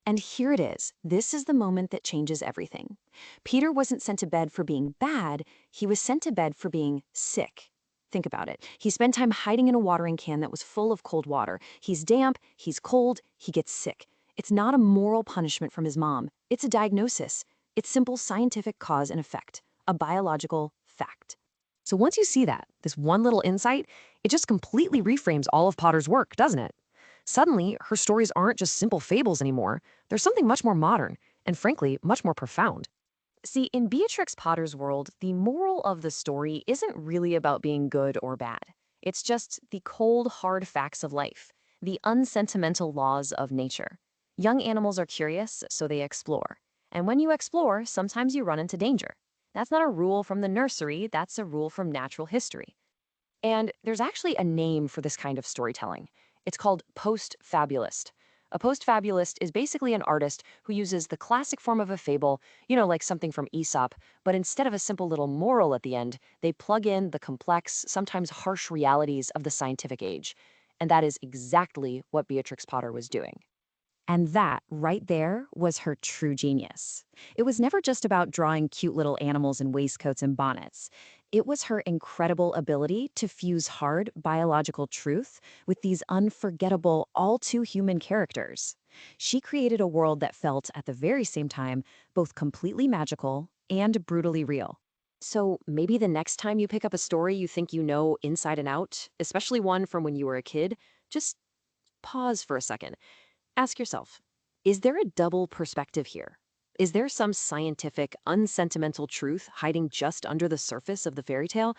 And here it is. This is the moment that changes everything. Peter wasn't sent to bed for being bad, he was sent to bed for being sick. Think about it. He spent time hiding in a watering can that was full of cold water. He's damp, he's cold, he gets sick. It's not a moral punishment from his mom. It's a diagnosis. It's simple scientific cause and effect, a biological fact. So once you see that, this one little insight, it just completely reframes all of Potter's work, doesn't it? Suddenly, her stories aren't just simple fables anymore. They're something much more modern, and frankly, much more profound. See, in Beatrix Potter's world, the moral of the story isn't really about being good or bad. It's just the cold, hard facts of life, the unsentimental laws of nature. Young animals are curious, so they explore. And when you explore, sometimes you run into danger. That's not a rule from the nursery, that's a rule from natural history. And there's actually a name for this kind of storytelling. It's called post-fabulist. A post-fabulist is basically an artist who uses the classic form of a fable, like something from Aesop, but instead of a simple little moral at the end, they plug in the complex, sometimes harsh realities of the scientific age. And that is exactly what Beatrix Potter was doing. And that, right there, was her true genius. It was never just about drawing cute little animals in waistcoats and bonnets. It was her incredible ability to fuse hard biological truth with these unforgettable, all too human characters. She created a world that felt, at the very same time, both completely magical and brutally real. So maybe the next time you pick up a story you think you know inside and out, especially one from when you were a kid, just pause for a second. Ask yourself, is there a double perspective here? Is there some scientific, unsentimental truth hiding just under the surface of the fairy tale?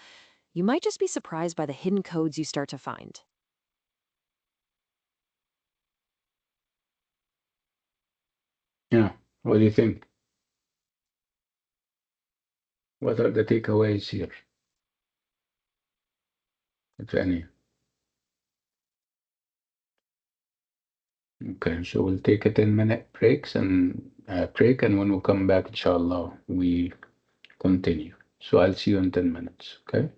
You might just be surprised by the hidden codes you start to find. Yeah. What do you think? What are the takeaways here, if any? Okay, so we'll take a 10-minute break, and when we come back, inshallah, we continue. So I'll see you in 10 minutes, okay?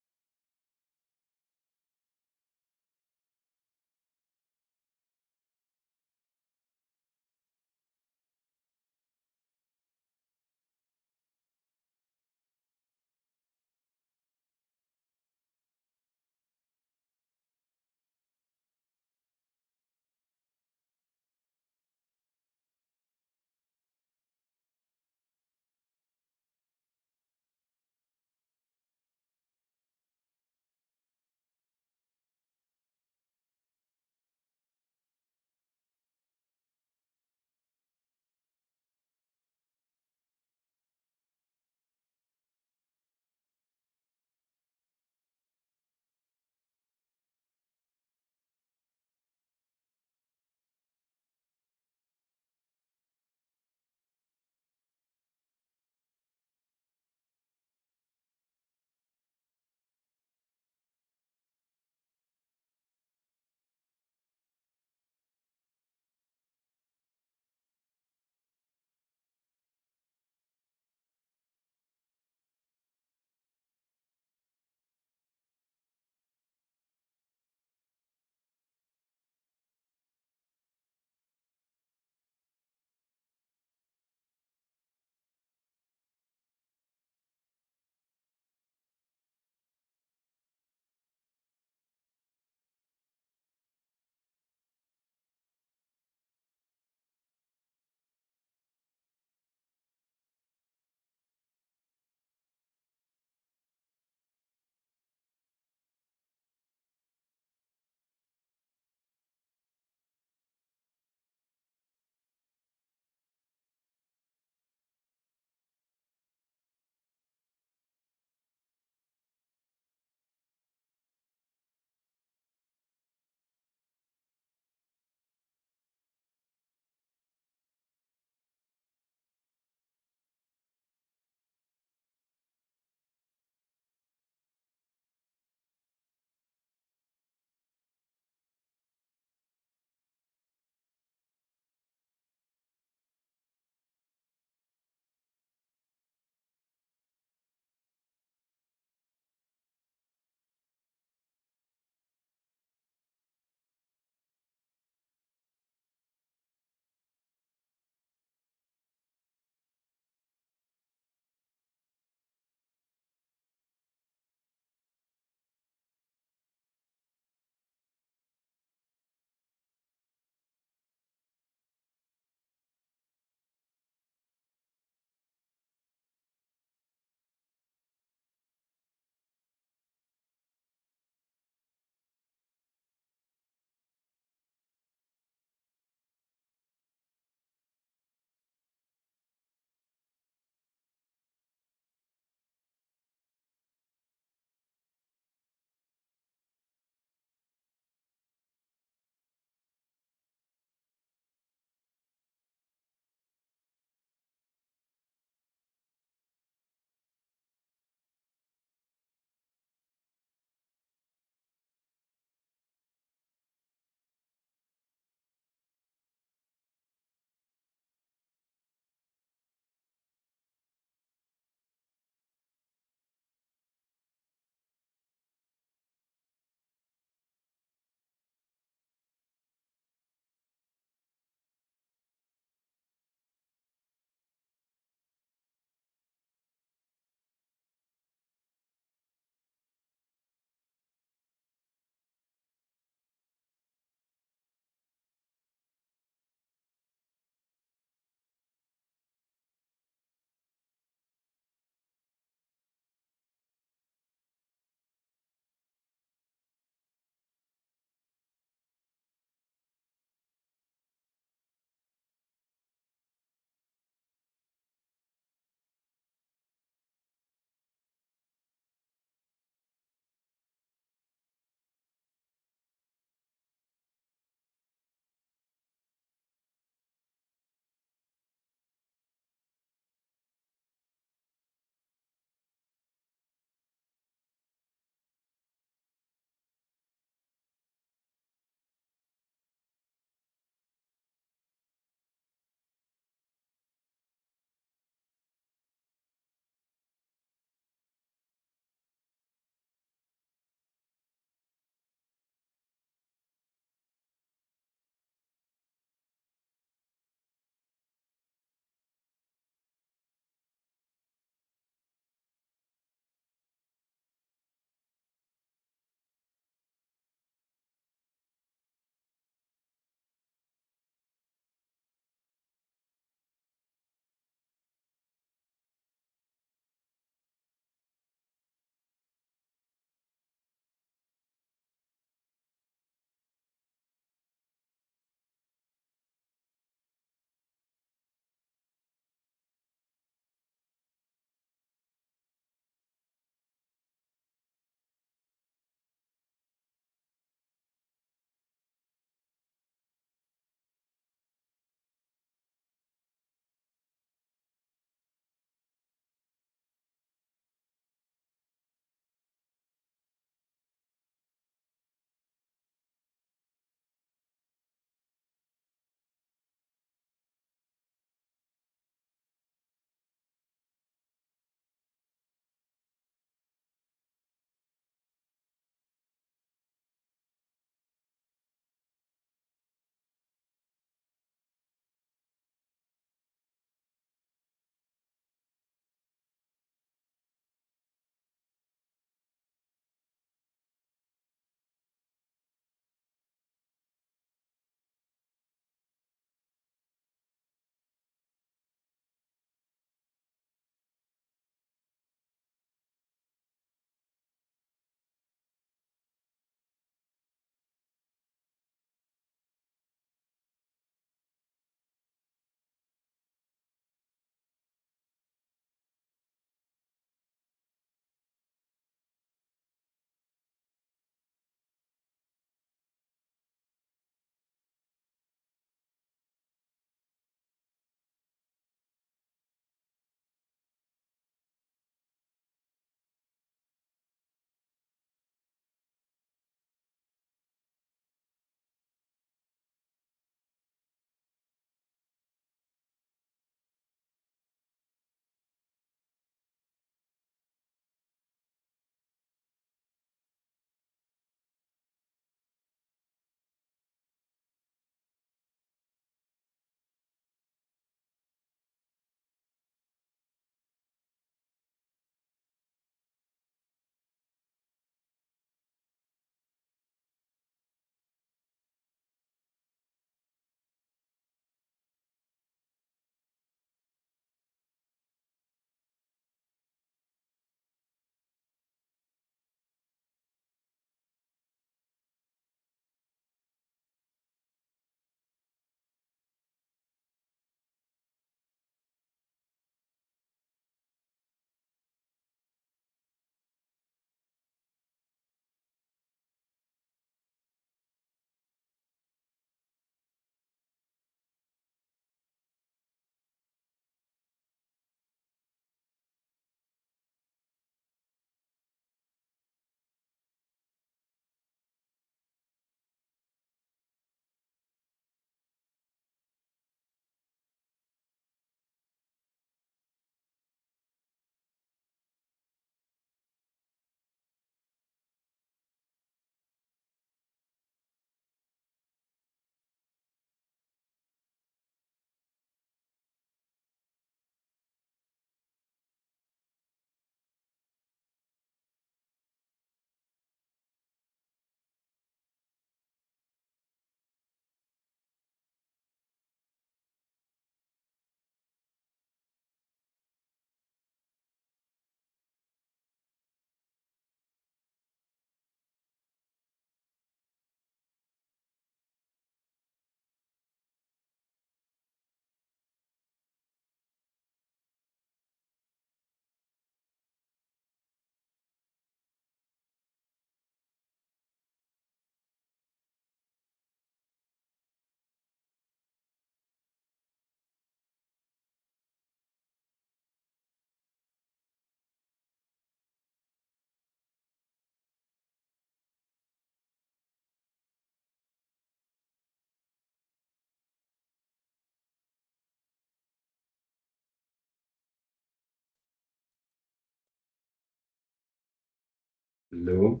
Hello?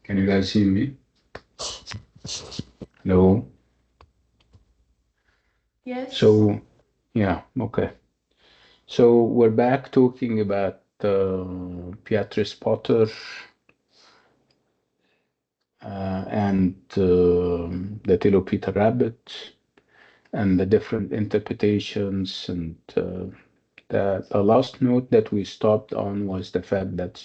Can you guys hear me? Hello? Yes. So, yeah, okay. So we're back talking about Beatrice Potter and the Tale of Peter Rabbit and the different interpretations. And the last note that we stopped on was the fact that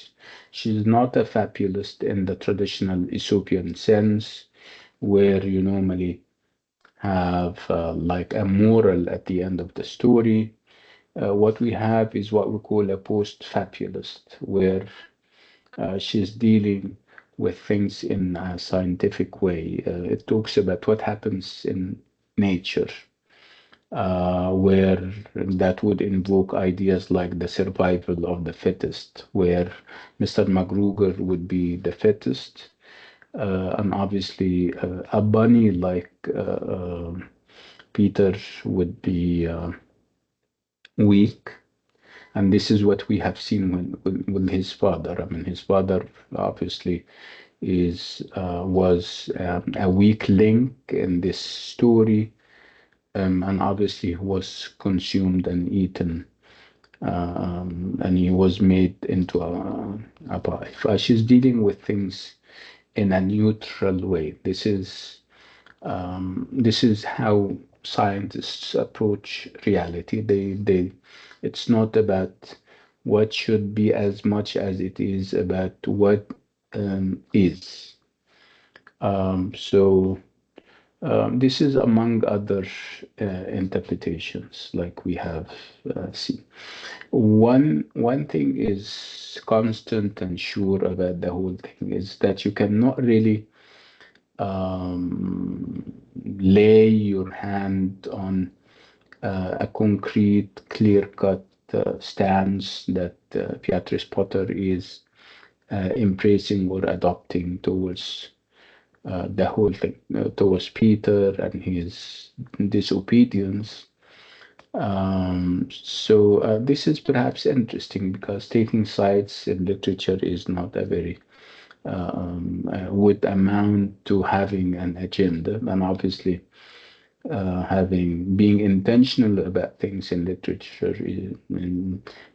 she's not a fabulist in the traditional Aesopian sense, where you normally have like a moral at the end of the story. What we have is what we call a post-fabulist, where she's dealing with things in a scientific way. It talks about what happens in nature, where that would invoke ideas like the survival of the fittest, where Mr. McGruger would be the fittest, and obviously a bunny like Peter would be weak. And this is what we have seen with his father. I mean, his father obviously was a weak link in this story, and obviously was consumed and eaten, and he was made into a pie. She's dealing with things in a neutral way. This is how scientists approach reality. It's not about what should be as much as it is about what is. So this is among other interpretations, like we have seen. One thing is constant and sure about the whole thing is that you cannot really lay your hand on a concrete, clear-cut stance that Beatrice Potter is embracing or adopting towards the whole thing, towards Peter and his disobedience. So this is perhaps interesting because taking sides in literature is not a very would amount to having an agenda, and obviously having being intentional about things in literature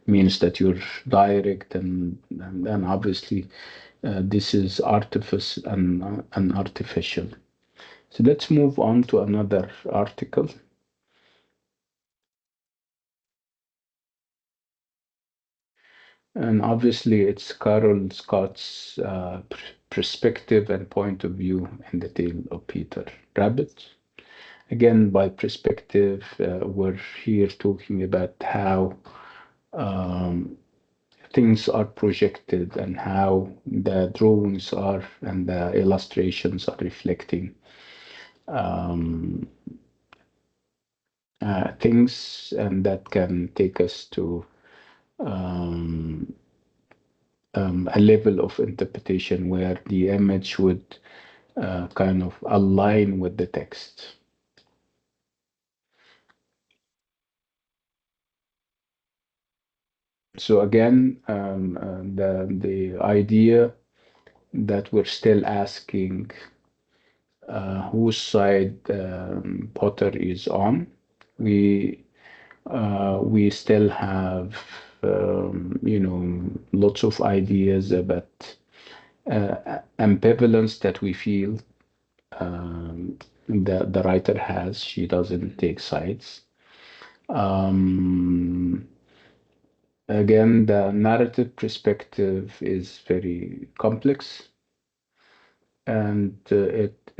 means that you're direct and obviously this is artifice and artificial. So let's move on to another article. And obviously, it's Carol Scott's perspective and point of view in the tale of Peter Rabbit. Again, by perspective, we're here talking about how things are projected and how the drawings are and the illustrations are reflecting things, and that can take us to a level of interpretation where the image would kind of align with the text. So again, the idea that we're still asking whose side Potter is on. We still have lots of ideas about ambivalence that we feel the writer has. She doesn't take sides. Again, the narrative perspective is very complex, and it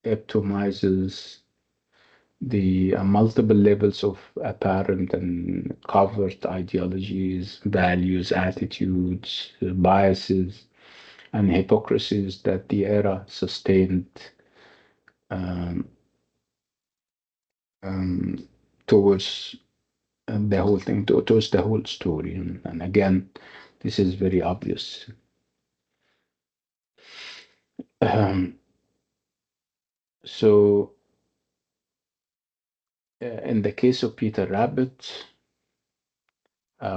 epitomizes the multiple levels of apparent and covert ideologies, values, attitudes, biases, and hypocrisies that the era sustained um, towards the whole thing, towards the whole story. And again, this is very obvious. Um, so, in the case of Peter Rabbit,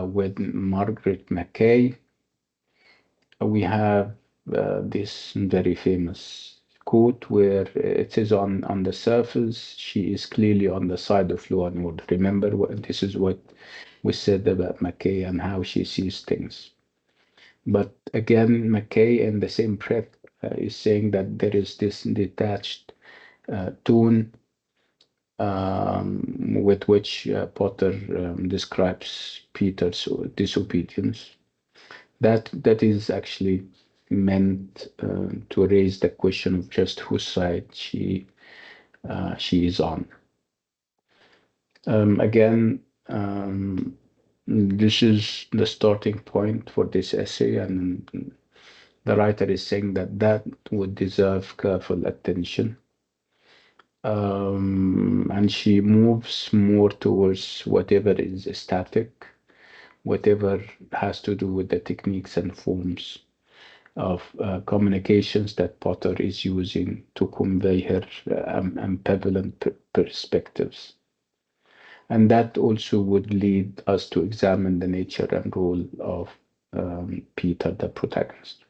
with Margaret Mackay, we have this very famous quote where it says, on the surface, she is clearly on the side of law and order. Remember, this is what we said about McKay and how she sees things. But again, McKay, in the same breath, is saying that there is this detached tone with which Potter describes Peter's disobedience. That is actually meant to raise the question of just whose side she is on. Again, this is the starting point for this essay, and the writer is saying that would deserve careful attention. And she moves more towards whatever is static, whatever has to do with the techniques and forms of communications that Potter is using to convey her ambivalent perspectives. And that also would lead us to examine the nature and role of Peter, the protagonist.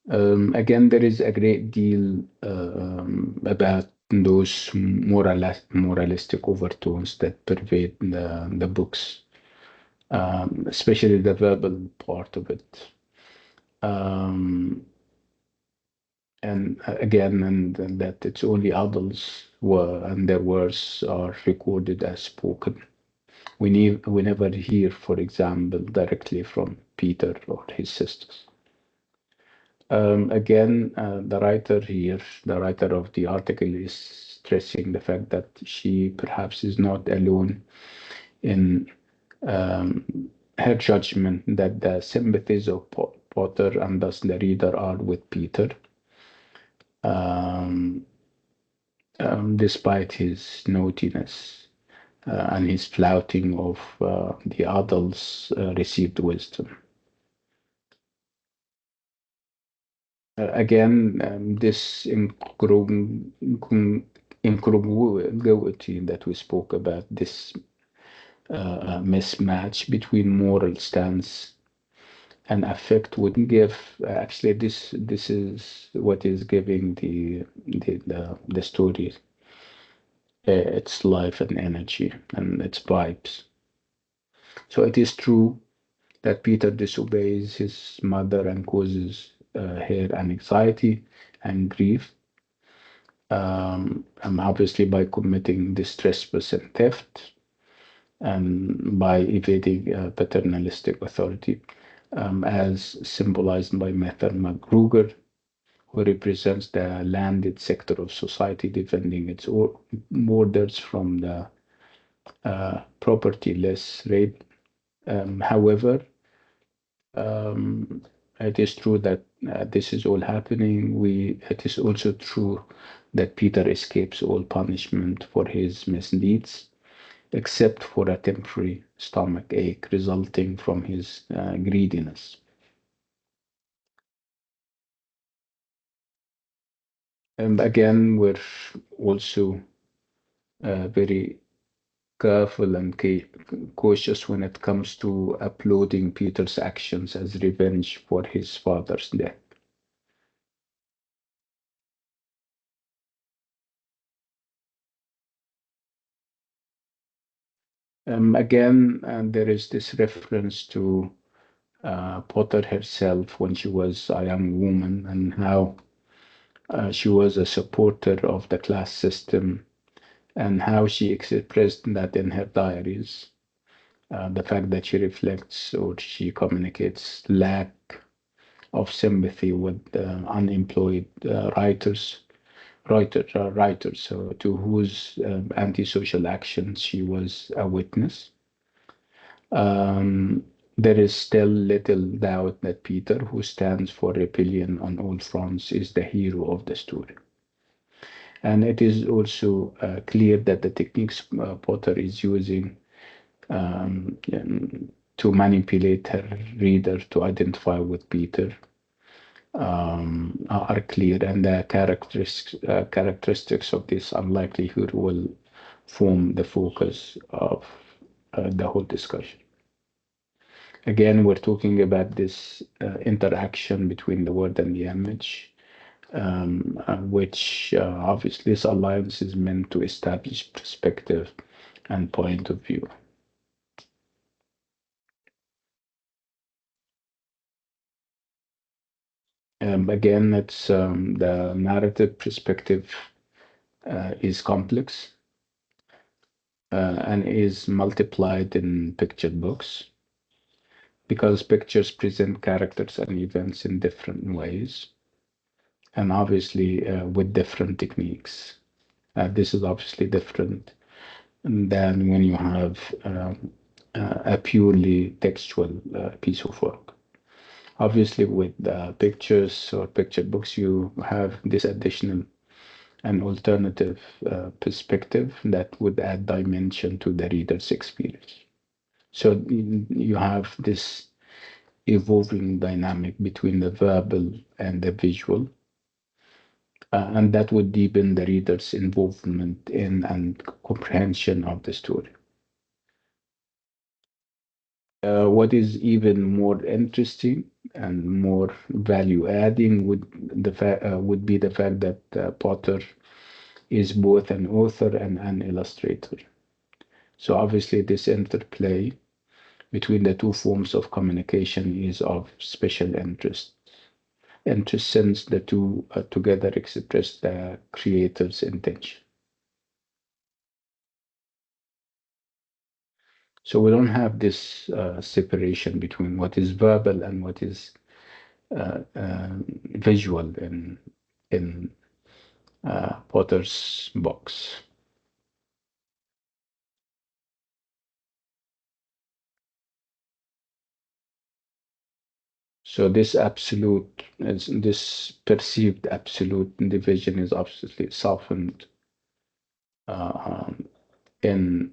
Again, there is a great deal about those moralistic overtones that pervade the books, especially the verbal part of it. And again, and that it's only adults and their words are recorded as spoken. We never hear, for example, directly from Peter or his sisters. Again, the writer here, the writer of the article, is stressing the fact that she perhaps is not alone in her judgment that the sympathies of Potter and thus the reader are with Peter, despite his naughtiness and his flouting of the adults' received wisdom. Again, this incongruity that we spoke about, this mismatch between moral stance and affect would give actually this is what is giving the story its life and energy and its vibes. So it is true that Peter disobeys his mother and causes her an anxiety and grief, obviously by committing this trespass and theft and by evading paternalistic authority, as symbolized by Mather McGruger, who represents the landed sector of society defending its borders from the propertyless raid. However, it is true that this is all happening. It is also true that Peter escapes all punishment for his misdeeds, except for a temporary stomach ache resulting from his greediness. And again, we're also very careful and cautious when it comes to uploading Peter's actions as revenge for his father's death. Again, there is this reference to Potter herself when she was a young woman and how she was a supporter of the class system and how she expressed that in her diaries. The fact that she reflects or she communicates lack of sympathy with unemployed writers, so to whose antisocial actions she was a witness. There is still little doubt that Peter, who stands for rebellion on all fronts, is the hero of the story. And it is also clear that the techniques Potter is using to manipulate her reader to identify with Peter are clear, and the characteristics of this unlikelihood will form the focus of the whole discussion. Again, we're talking about this interaction between the word and the image, which obviously this alliance is meant to establish perspective and point of view. Again, it's the narrative perspective is complex and is multiplied in picture books because pictures present characters and events in different ways and obviously with different techniques. This is obviously different than when you have a purely textual piece of work. Obviously, with pictures or picture books, you have this additional and alternative perspective that would add dimension to the reader's experience. So you have this evolving dynamic between the verbal and the visual, and that would deepen the reader's involvement in and comprehension of the story. What is even more interesting and more value adding would be the fact that Potter is both an author and an illustrator. So obviously this interplay between the two forms of communication is of special interest. Interest since the two together express the creator's intention. So we don't have this separation between what is verbal and what is visual in Potter's box. So this perceived absolute division is obviously softened in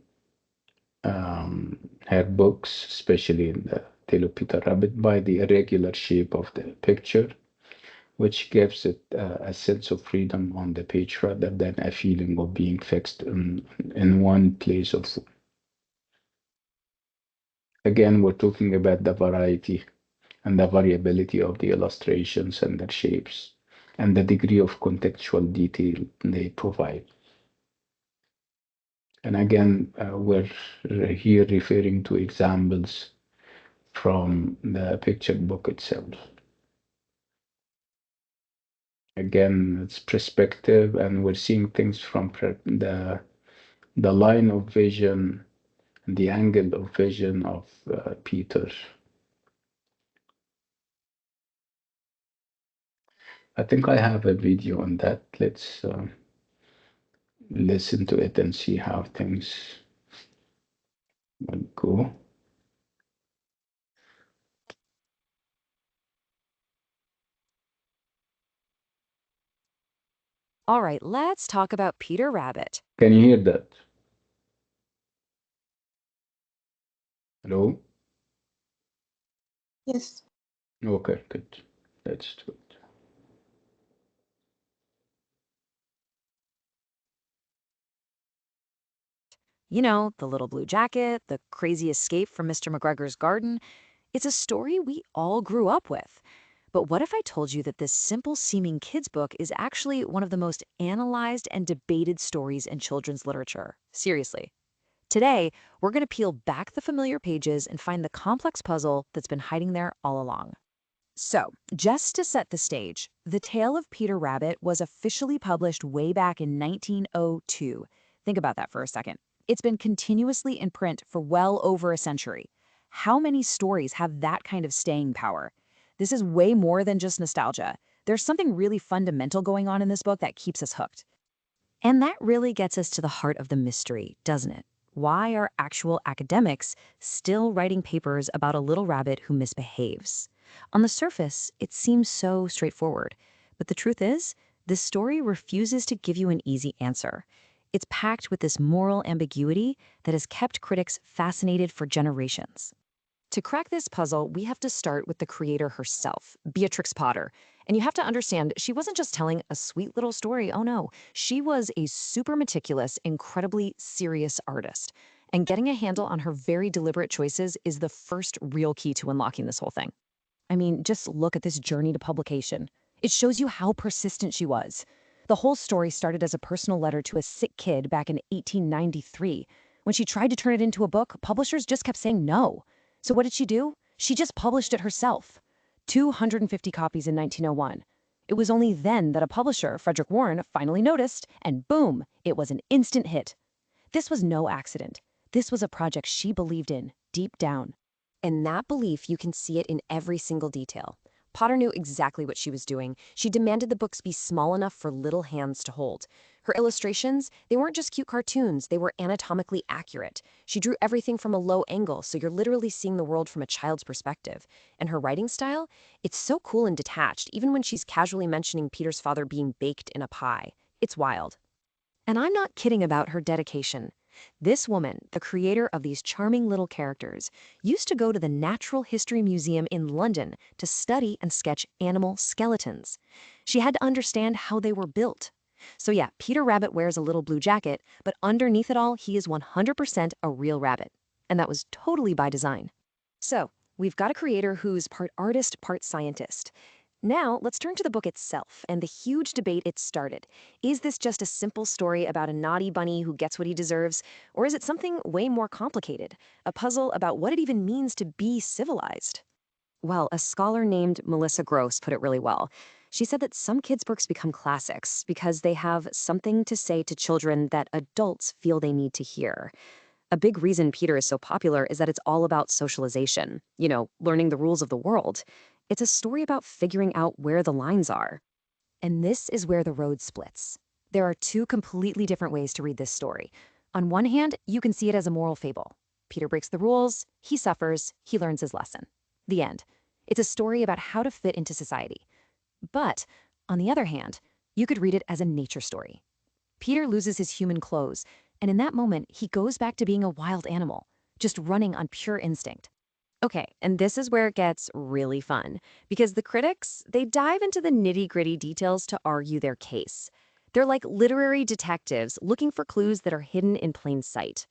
her books, especially in the Tale of Peter Rabbit, by the irregular shape of the picture, which gives it a sense of freedom on the page rather than a feeling of being fixed in one place of. Again, we're talking about the variety and the variability of the illustrations and their shapes and the degree of contextual detail they provide. And again, we're here referring to examples from the picture book itself. Again, it's perspective, and we're seeing things from the line of vision, the angle of vision of Peter. I think I have a video on that. Let's listen to it and see how things will go. All right, let's talk about Peter Rabbit. Can you hear that? Hello? Yes. Okay, good. Let's do it. You know, the little blue jacket, the crazy escape from Mr. McGregor's garden. It's a story we all grew up with. But what if I told you that this simple seeming kids' book is actually one of the most analyzed and debated stories in children's literature? Seriously. Today, we're going to peel back the familiar pages and find the complex puzzle that's been hiding there all along. So, just to set the stage, The Tale of Peter Rabbit was officially published way back in 1902. Think about that for a second. It's been continuously in print for well over a century. How many stories have that kind of staying power? This is way more than just nostalgia. There's something really fundamental going on in this book that keeps us hooked. And that really gets us to the heart of the mystery, doesn't it? Why are actual academics still writing papers about a little rabbit who misbehaves? On the surface, it seems so straightforward. But the truth is, this story refuses to give you an easy answer. It's packed with this moral ambiguity that has kept critics fascinated for generations. To crack this puzzle, we have to start with the creator herself, Beatrix Potter. And you have to understand, she wasn't just telling a sweet little story. Oh no, she was a super meticulous, incredibly serious artist. And getting a handle on her very deliberate choices is the first real key to unlocking this whole thing. I mean, just look at this journey to publication. It shows you how persistent she was. The whole story started as a personal letter to a sick kid back in 1893. When she tried to turn it into a book, publishers just kept saying no. So what did she do? She just published it herself. 250 copies in 1901. It was only then that a publisher, Frederick Warren, finally noticed, and boom, it was an instant hit. This was no accident. This was a project she believed in, deep down. And that belief, you can see it in every single detail. Potter knew exactly what she was doing. She demanded the books be small enough for little hands to hold. Her illustrations, they weren't just cute cartoons, they were anatomically accurate. She drew everything from a low angle, so you're literally seeing the world from a child's perspective. And her writing style, it's so cool and detached, even when she's casually mentioning Peter's father being baked in a pie. It's wild. And I'm not kidding about her dedication. This woman, the creator of these charming little characters, used to go to the Natural History Museum in London to study and sketch animal skeletons. She had to understand how they were built. So yeah, Peter Rabbit wears a little blue jacket, but underneath it all, he is 100% a real rabbit. And that was totally by design. So, we've got a creator who's part artist, part scientist. Now, let's turn to the book itself and the huge debate it started. Is this just a simple story about a naughty bunny who gets what he deserves, or is it something way more complicated? A puzzle about what it even means to be civilized? Well, a scholar named Melissa Gross put it really well. She said that some kids' books become classics because they have something to say to children that adults feel they need to hear. A big reason Peter is so popular is that it's all about socialization, learning the rules of the world. It's a story about figuring out where the lines are. And this is where the road splits. There are two completely different ways to read this story. On one hand, you can see it as a moral fable. Peter breaks the rules, he suffers, he learns his lesson. The end. It's a story about how to fit into society. But, on the other hand, you could read it as a nature story. Peter loses his human clothes, and in that moment, he goes back to being a wild animal, just running on pure instinct. Okay, and this is where it gets really fun, because the critics, they dive into the nitty-gritty details to argue their case. They're like literary detectives looking for clues that are hidden in plain sight.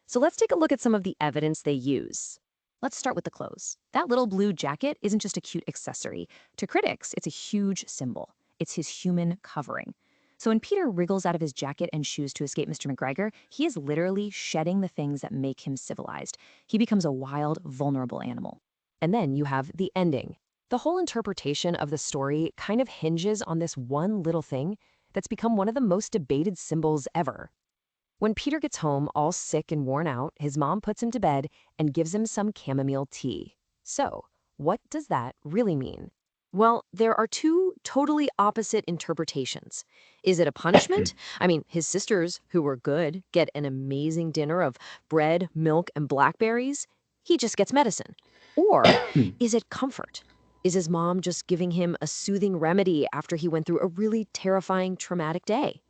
So let's take a look at some of the evidence they use. Let's start with the clothes. That little blue jacket isn't just a cute accessory. To critics, it's a huge symbol. It's his human covering. So when Peter wriggles out of his jacket and shoes to escape Mr. McGregor, he is literally shedding the things that make him civilized. He becomes a wild, vulnerable animal. And then you have the ending. The whole interpretation of the story kind of hinges on this one little thing that's become one of the most debated symbols ever. When Peter gets home, all sick and worn out, his mom puts him to bed and gives him some chamomile tea. So, what does that really mean? Well, there are two totally opposite interpretations. Is it a punishment? I mean, his sisters, who were good, get an amazing dinner of bread, milk, and blackberries. He just gets medicine. Or is it comfort? Is his mom just giving him a soothing remedy after he went through a really terrifying, traumatic day?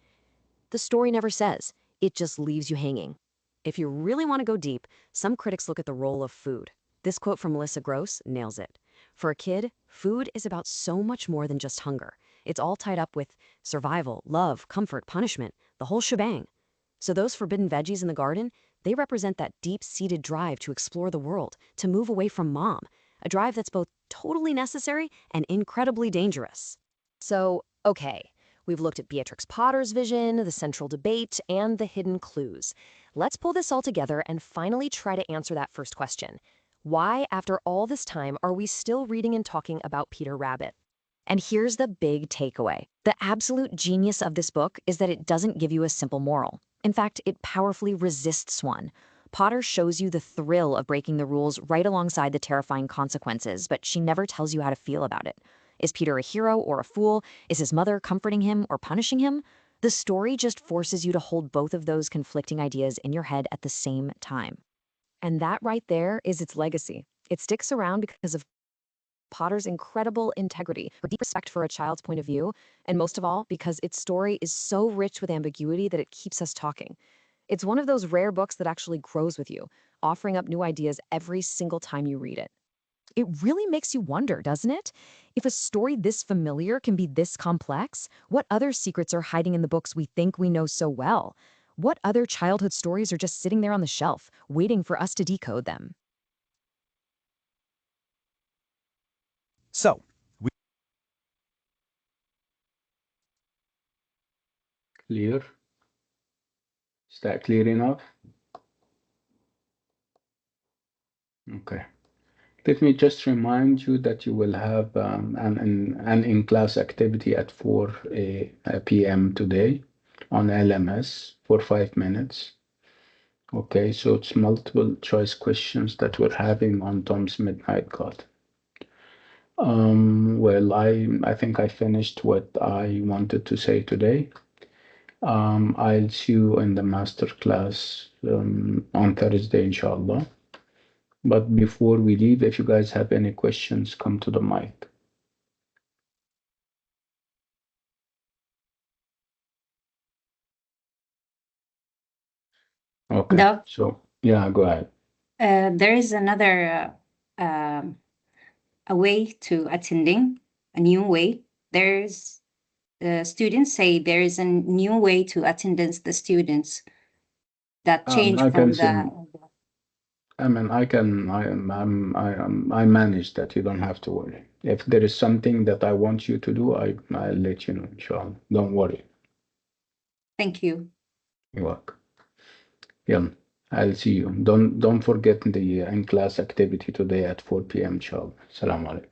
The story never says. It just leaves you hanging. If you really want to go deep, some critics look at the role of food. This quote from Melissa Gross nails it. For a kid, food is about so much more than just hunger. It's all tied up with survival, love, comfort, punishment, the whole shebang. So those forbidden veggies in the garden, they represent that deep-seated drive to explore the world, to move away from mom, a drive that's both totally necessary and incredibly dangerous. So, okay, we've looked at Beatrix Potter's vision, the central debate, and the hidden clues. Let's pull this all together and finally try to answer that first question. Why, after all this time, are we still reading and talking about Peter Rabbit? And here's the big takeaway. The absolute genius of this book is that it doesn't give you a simple moral. In fact, it powerfully resists one. Potter shows you the thrill of breaking the rules right alongside the terrifying consequences, but she never tells you how to feel about it. Is Peter a hero or a fool? Is his mother comforting him or punishing him? The story just forces you to hold both of those conflicting ideas in your head at the same time. And that right there is its legacy. It sticks around because of Potter's incredible integrity, her deep respect for a child's point of view, and most of all, because its story is so rich with ambiguity that it keeps us talking. It's one of those rare books that actually grows with you, offering up new ideas every single time you read it. It really makes you wonder, doesn't it? If a story this familiar can be this complex, what other secrets are hiding in the books we think we know so well? What other childhood stories are just sitting there on the shelf, waiting for us to decode them? So, Clear? Is that clear enough? Okay. Let me just remind you that you will have an in-class activity at 4 p.m. today on LMS for 5 minutes. Okay, so it's multiple choice questions that we're having on Tom's Midnight God. Well, I think I finished what I wanted to say today. I'll see you in the master class on Thursday, inshallah. But before we leave, if you guys have any questions, come to the mic. Okay, Doc, so yeah, go ahead. there is another a way to attending, a new way. There's students say there is a new way to attendance the students that change I can from send. I mean, I manage that. You don't have to worry. If there is something that I want you to do, I'll let you know, inshallah. Don't worry. Thank you. You're welcome. Yeah, I'll see you. Don't forget the in-class activity today at 4 p.m. inshallah. Assalamu alaikum.